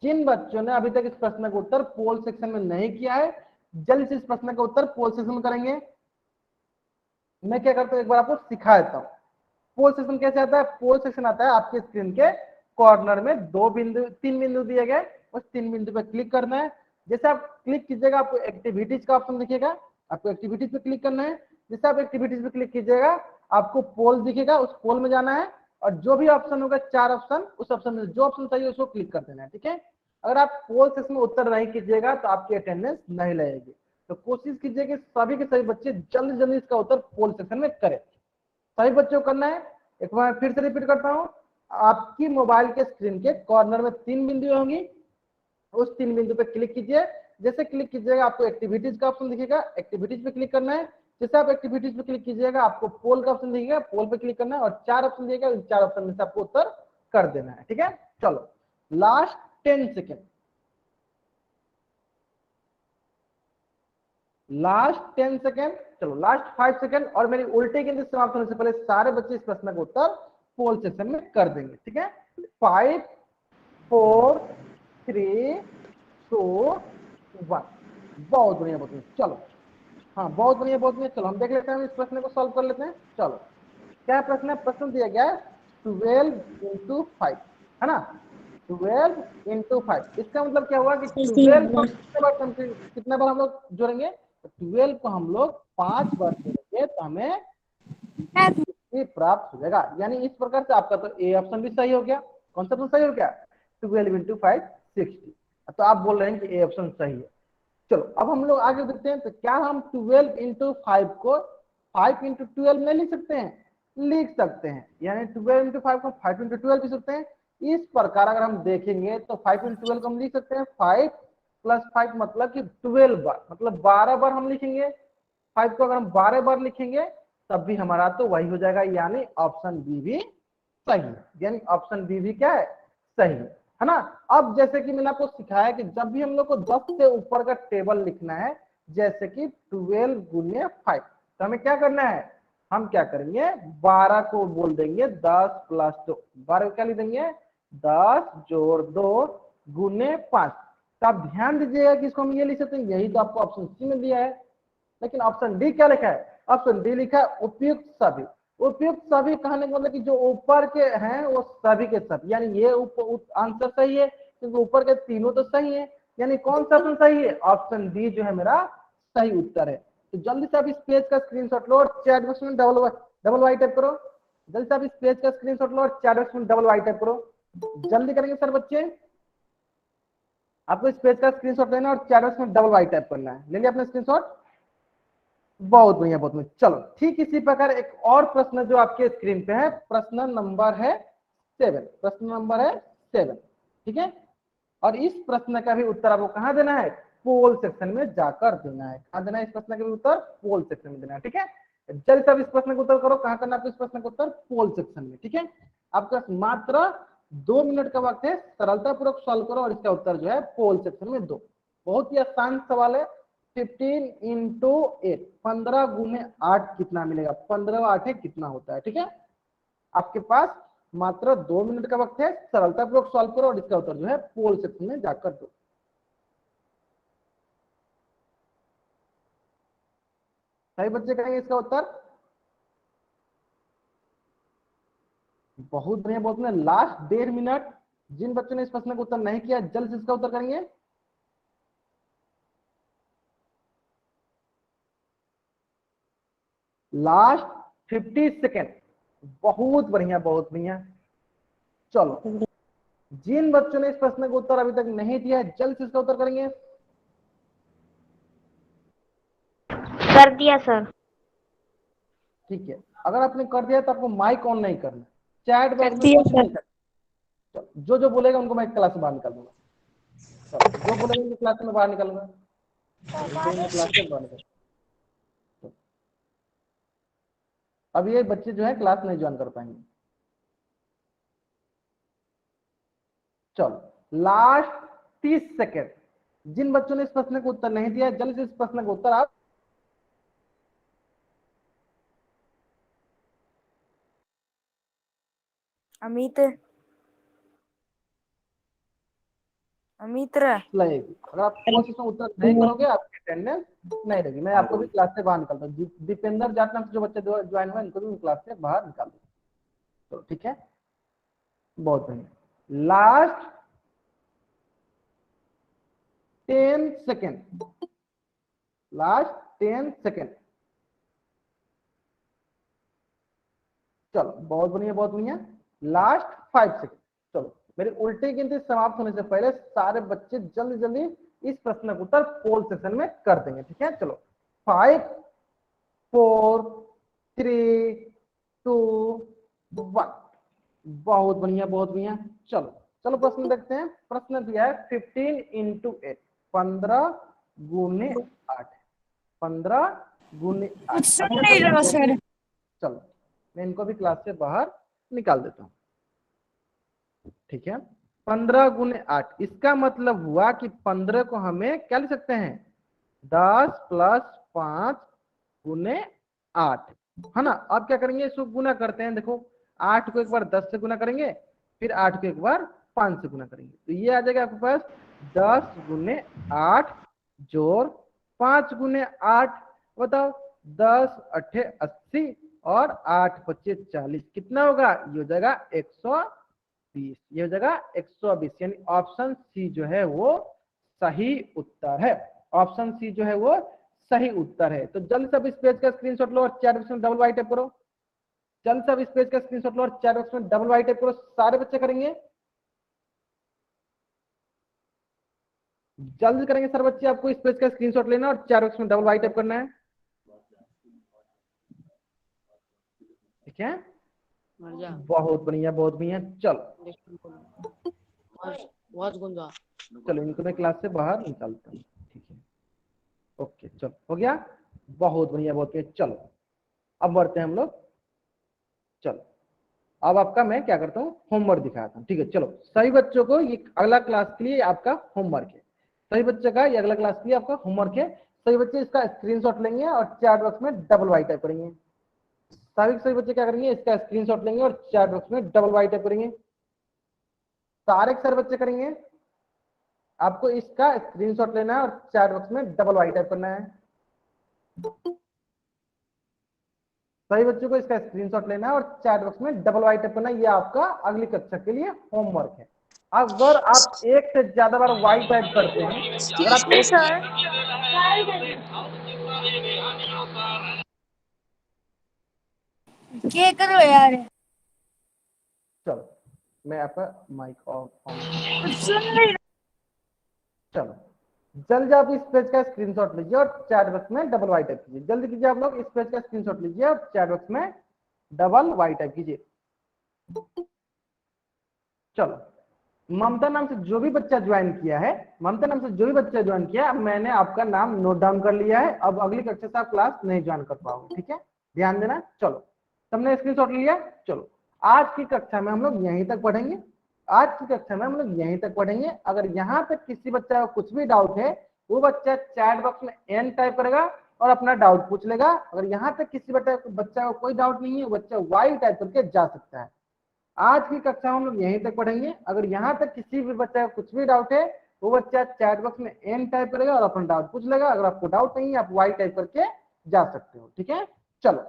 जिन बच्चों ने अभी तक इस प्रश्न का उत्तर पोल सेक्शन में नहीं किया है जल्द से इस प्रश्न का उत्तर पोल सेक्शन में करेंगे। मैं क्या करता हूं, एक बार आपको सिखा देता हूं पोल सेक्शन कैसे आता है। पोल सेक्शन आता है आपके स्क्रीन के कॉर्नर में 3 बिंदु दिए गए, उस 3 बिंदु पे क्लिक करना है। जैसे आप क्लिक कीजिएगा आपको एक्टिविटीज का ऑप्शन दिखेगा, आपको एक्टिविटीज पे क्लिक करना है। जैसे आप एक्टिविटीज पे क्लिक कीजिएगा आपको पोल दिखेगा, उस पोल में जाना है और जो भी ऑप्शन होगा 4 ऑप्शन, उस ऑप्शन में जो ऑप्शन चाहिए उसको क्लिक कर देना है। ठीक है, अगर आप पोल सेक्शन में उत्तर नहीं कीजिएगा तो आपकी अटेंडेंस नहीं लगेगी। तो कोशिश कीजिए कि सभी के सभी बच्चे जल्दी जल्दी इसका उत्तर पोल सेक्शन में करें। सभी बच्चों को करना है। एक बार फिर से रिपीट करता हूं, आपकी मोबाइल के स्क्रीन के कॉर्नर में 3 बिंदु होंगी, उस 3 बिंदु पे क्लिक कीजिए। जैसे क्लिक कीजिएगा आपको एक्टिविटीज का ऑप्शन दिखेगा, एक्टिविटीज पे क्लिक करना है। जैसे आप एक्टिविटीज पे क्लिक कीजिएगा आपको पोल का ऑप्शन दिखेगा, पोल पे क्लिक करना है और 4 ऑप्शन दिखेगा, इन 4 ऑप्शन में से आपको उत्तर कर देना है। ठीक है, चलो लास्ट 10 सेकेंड, लास्ट 10 सेकेंड, चलो लास्ट 5 सेकेंड, और मेरी उल्टे गिनती समाप्त होने से पहले सारे बच्चे इस प्रश्न का उत्तर पोल सेक्शन में कर देंगे। ठीक है, 5 4 3 2 1। बहुत बढ़िया, बहुत बढ़िया। चलो हाँ, बहुत बढ़िया, बहुत बढ़िया। चलो हम देख लेते हैं, हम इस प्रश्न को सॉल्व कर लेते हैं। चलो क्या प्रश्न है, प्रश्न दिया गया है 12 इंटू 5, है ना, 12 इंटू 5। इसका मतलब क्या हुआ कि 12 को कितने बार हम लोग जोड़ेंगे, तो 12 को हम लोग 5 बार जोड़ेंगे तो हमें प्राप्त हो जाएगा। यानी इस प्रकार से आपका तो ए ऑप्शन भी सही हो गया। कौन सा ऑप्शन सही हो गया, 12 इंटू 5 60। तो आप बोल रहे हैं कि ए ऑप्शन सही है। चलो अब हम लोग आगे देखते हैं, तो क्या हम 12 इंटू 5 को 5 इंटू 12 में लिख सकते हैं, लिख सकते हैं। यानी 12 इंटू 5 को 5 इंटू 12 लिख सकते हैं। इस प्रकार अगर हम देखेंगे तो 5 इंटू 12 को हम लिख सकते हैं 5 प्लस 5 मतलब कि 12 बार, मतलब 12 बार हम लिखेंगे। 5 को अगर हम 12 बार लिखेंगे तब भी हमारा तो वही हो जाएगा, यानी ऑप्शन बी भी सही है, यानी ऑप्शन बी भी क्या है, सही है ना। अब जैसे कि मैंने आपको सिखाया कि जब भी हम लोग को 10 से ऊपर का टेबल लिखना है, जैसे कि 12 गुने 5, तो हमें क्या करना है, हम क्या करेंगे 12 को बोल देंगे 10 प्लस 2, 12 को क्या लिख देंगे 10 जोड़ 2 गुने 5। तो आप ध्यान दीजिएगा कि इसको हम ये लिख सकते हैं, यही तो आपको ऑप्शन सी में दिया है। लेकिन ऑप्शन डी क्या लिखा है, ऑप्शन डी लिखा है उपयुक्त सभी। उपयुक्त सभी कहने का मतलब कि जो ऊपर के हैं वो सभी के सभी, यानी ये आंसर सही है क्योंकि ऊपर के तीनों तो सही है, यानी कौन सा ऑप्शन सही है, ऑप्शन डी जो है मेरा सही उत्तर है। तो जल्दी से आप इस पेज का स्क्रीनशॉट लो और चैट बॉक्स में डबल वाई टाइप करो। जल्दी से आप इस पेज का स्क्रीनशॉट लो और चैट बॉक्स में डबल वाई टाइप करो। जल्दी करेंगे सर बच्चे, आपको इस पेज का स्क्रीनशॉट लेना और चैट बॉक्स में डबल वाई टाइप करना है। ले लिया अपने स्क्रीनशॉट, बहुत बढ़िया बहुत बढ़िया। चलो ठीक इसी प्रकार एक और प्रश्न जो आपके स्क्रीन पे है, प्रश्न नंबर है 7, प्रश्न नंबर है 7, ठीक है। और इस प्रश्न का भी उत्तर आपको कहाँ देना है, पोल सेक्शन में जाकर देना है। कहाँ देना है इस प्रश्न का भी उत्तर, पोल सेक्शन में देना है, ठीक है। जल्दी से आप इस प्रश्न का उत्तर करो, कहाँ करना है आपको इस प्रश्न का उत्तर, पोल सेक्शन में, ठीक है। आपके पास मात्र 2 मिनट का वक्त है, सरलता पूर्वक सॉल्व करो और इसका उत्तर जो है पोल सेक्शन में दो। बहुत ही आसान सवाल है। 15 इंटू 8, 15 गुने 8 कितना मिलेगा, 15 8 कितना होता है, ठीक है। आपके पास मात्र 2 मिनट का वक्त है, सरलता पूर्वक सॉल्व करो और इसका उत्तर जो है पोल सेक्शन में जाकर दो। सही बच्चे करेंगे इसका उत्तर, बहुत बढ़िया बहुत बढ़िया। लास्ट 1.5 मिनट, जिन बच्चों ने इस प्रश्न का उत्तर नहीं किया जल्द से इसका उत्तर करेंगे। लास्ट 50 सेकेंड, बहुत बढ़िया बहुत बढ़िया। चलो जिन बच्चों ने इस प्रश्न का उत्तर अभी तक नहीं दिया जल्द से इसका उत्तर करेंगे। कर दिया सर। ठीक है, अगर आपने कर दिया तो आपको माइक ऑन नहीं करना, चैट कर बॉक्स में दिया कुछ सर। नहीं करना। जो बोलेगा उनको मैं क्लास से बाहर निकाल दूंगा। जो बोलेगा उनको क्लास में बाहर निकालूंगा, उनको क्लास से बाहर निकाल। अब ये बच्चे जो है क्लास नहीं ज्वाइन कर पाएंगे। चलो लास्ट 30 सेकेंड, जिन बच्चों ने इस प्रश्न का उत्तर नहीं दिया जल्द से इस प्रश्न का उत्तर आप। अमित लगेगी, अगर आप कोई इसमें उत्तर नहीं करोगे आपकी अटेंडेंस नहीं रहेगी, मैं आपको भी क्लास से बाहर निकालता हूँ। दीपेंद्र जाट नाम से जो बच्चे ज्वाइन हुए इनको भी क्लास से बाहर निकाल दूँ। तो ठीक है, बहुत बढ़िया। Last 10 second, last 10 second. चलो बहुत बढ़िया बहुत बढ़िया। Last 5 second. चलो मेरी उल्टी गिनती समाप्त होने से पहले सारे बच्चे जल्दी जल्दी इस प्रश्न का उत्तर पोल सेशन में कर देंगे, ठीक है। चलो 5 4 3 2 1, बहुत बढ़िया बहुत बढ़िया। चलो चलो प्रश्न देखते हैं। प्रश्न दिया है 15 इंटू 8, 15 गुने 8, 15 गुने 8। सुन नहीं रहा सर। चलो मैं इनको भी क्लास से बाहर निकाल देता हूँ, ठीक है। 15 गुने 8, इसका मतलब हुआ कि 15 को हमें क्या लिख सकते हैं 10 प्लस 5 गुने 8, है ना। अब क्या करेंगे, इसको गुना करते हैं। देखो 8 को एक बार 10 से गुना करेंगे, फिर 8 को एक बार 5 से गुना करेंगे, तो ये आ जाएगा आपके पास 10 गुने 8 जोड़ 5 गुने 8। बताओ 10 अट्ठे 80 और 8 पच्चे 40, कितना होगा, ये हो जाएगा 120। ये हो जाएगा 120, यानी ऑप्शन सी जो है वो सही उत्तर है। ऑप्शन सी जो है वो सही उत्तर है। तो जल्द से अब इस पेज का स्क्रीनशॉट लो और चैट बॉक्स में डबल वाई टाइप करो। जल्द से अब इस पेज का स्क्रीनशॉट लो और चैट बॉक्स में डबल वाई टाइप करो। सारे बच्चे करेंगे, जल्द करेंगे सर बच्चे। आपको इस पेज का स्क्रीनशॉट लेना और चैट बॉक्स में डबल वाई टाइप करना है, ठीक है। बहुत बढ़िया बहुत बढ़िया। चलो चलो इनको मैं क्लास से बाहर निकालता हूँ, ठीक है। ओके चलो हो गया, बहुत बढ़िया बहुत बढ़िया। चलो अब बढ़ते हैं हम लोग, चलो अब आपका मैं क्या करता हूँ, होमवर्क दिखाता हूँ। ठीक है, चलो सभी बच्चों को ये अगला क्लास के लिए आपका होमवर्क है, सभी बच्चों का ये अगला क्लास के लिए आपका होमवर्क है। सभी बच्चे इसका स्क्रीनशॉट लेंगे और चैट बॉक्स में डबल वाई टाइप करेंगे। सभी बच्चे क्या करेंगे, इसका स्क्रीनशॉट लेंगे और चैट बॉक्स में डबल वाई टाइप करेंगे। सारे बच्चे करेंगे, आपको इसका स्क्रीनशॉट लेना है और चैट बॉक्स में डबल वाई टाइप करना है। सभी बच्चों को इसका स्क्रीनशॉट लेना है और चैट बॉक्स में डबल वाई टाइप करना है। ये आपका अगली कक्षा के लिए होमवर्क है। अगर आप एक से ज्यादा बार वाई टाइप करते हैं, अगर आप एक सर ये करो यार, चलो मैं आपका माइक ऑफ सुन नहीं चलो जल्दी आप इस पेज का स्क्रीनशॉट लीजिए और चैट बॉक्स में डबल वाई टाइप कीजिए। जल्दी कीजिए आप लोग, इस पेज का स्क्रीनशॉट लीजिए और चैट बॉक्स में डबल वाई टाइप कीजिए। चलो ममता नाम से जो भी बच्चा ज्वाइन किया है, ममता नाम से जो भी बच्चा ज्वाइन किया है, मैंने आपका नाम नोट डाउन कर लिया है। अब अगली कक्षा से आप क्लास नहीं ज्वाइन कर पाओगे, ठीक है, ध्यान देना। चलो सबने स्क्रीनशॉट लिया, चलो आज की कक्षा में हम लोग यहीं तक पढ़ेंगे। आज की कक्षा में हम लोग यहीं तक पढ़ेंगे। अगर यहाँ तक किसी बच्चा को कुछ भी डाउट है, वो बच्चा चैट बॉक्स में एन टाइप करेगा और अपना डाउट पूछ लेगा। अगर यहाँ तक किसी बच्चा को कोई डाउट नहीं है, वो बच्चा वाई टाइप करके जा सकता है। आज की कक्षा हम लोग यहीं तक पढ़ेंगे। अगर यहाँ तक किसी भी बच्चा को कुछ भी डाउट है, वो बच्चा चैट बॉक्स में एन टाइप करेगा और अपना डाउट पूछ लेगा। अगर आपको डाउट नहीं है, आप वाई टाइप करके जा सकते हो, ठीक है। चलो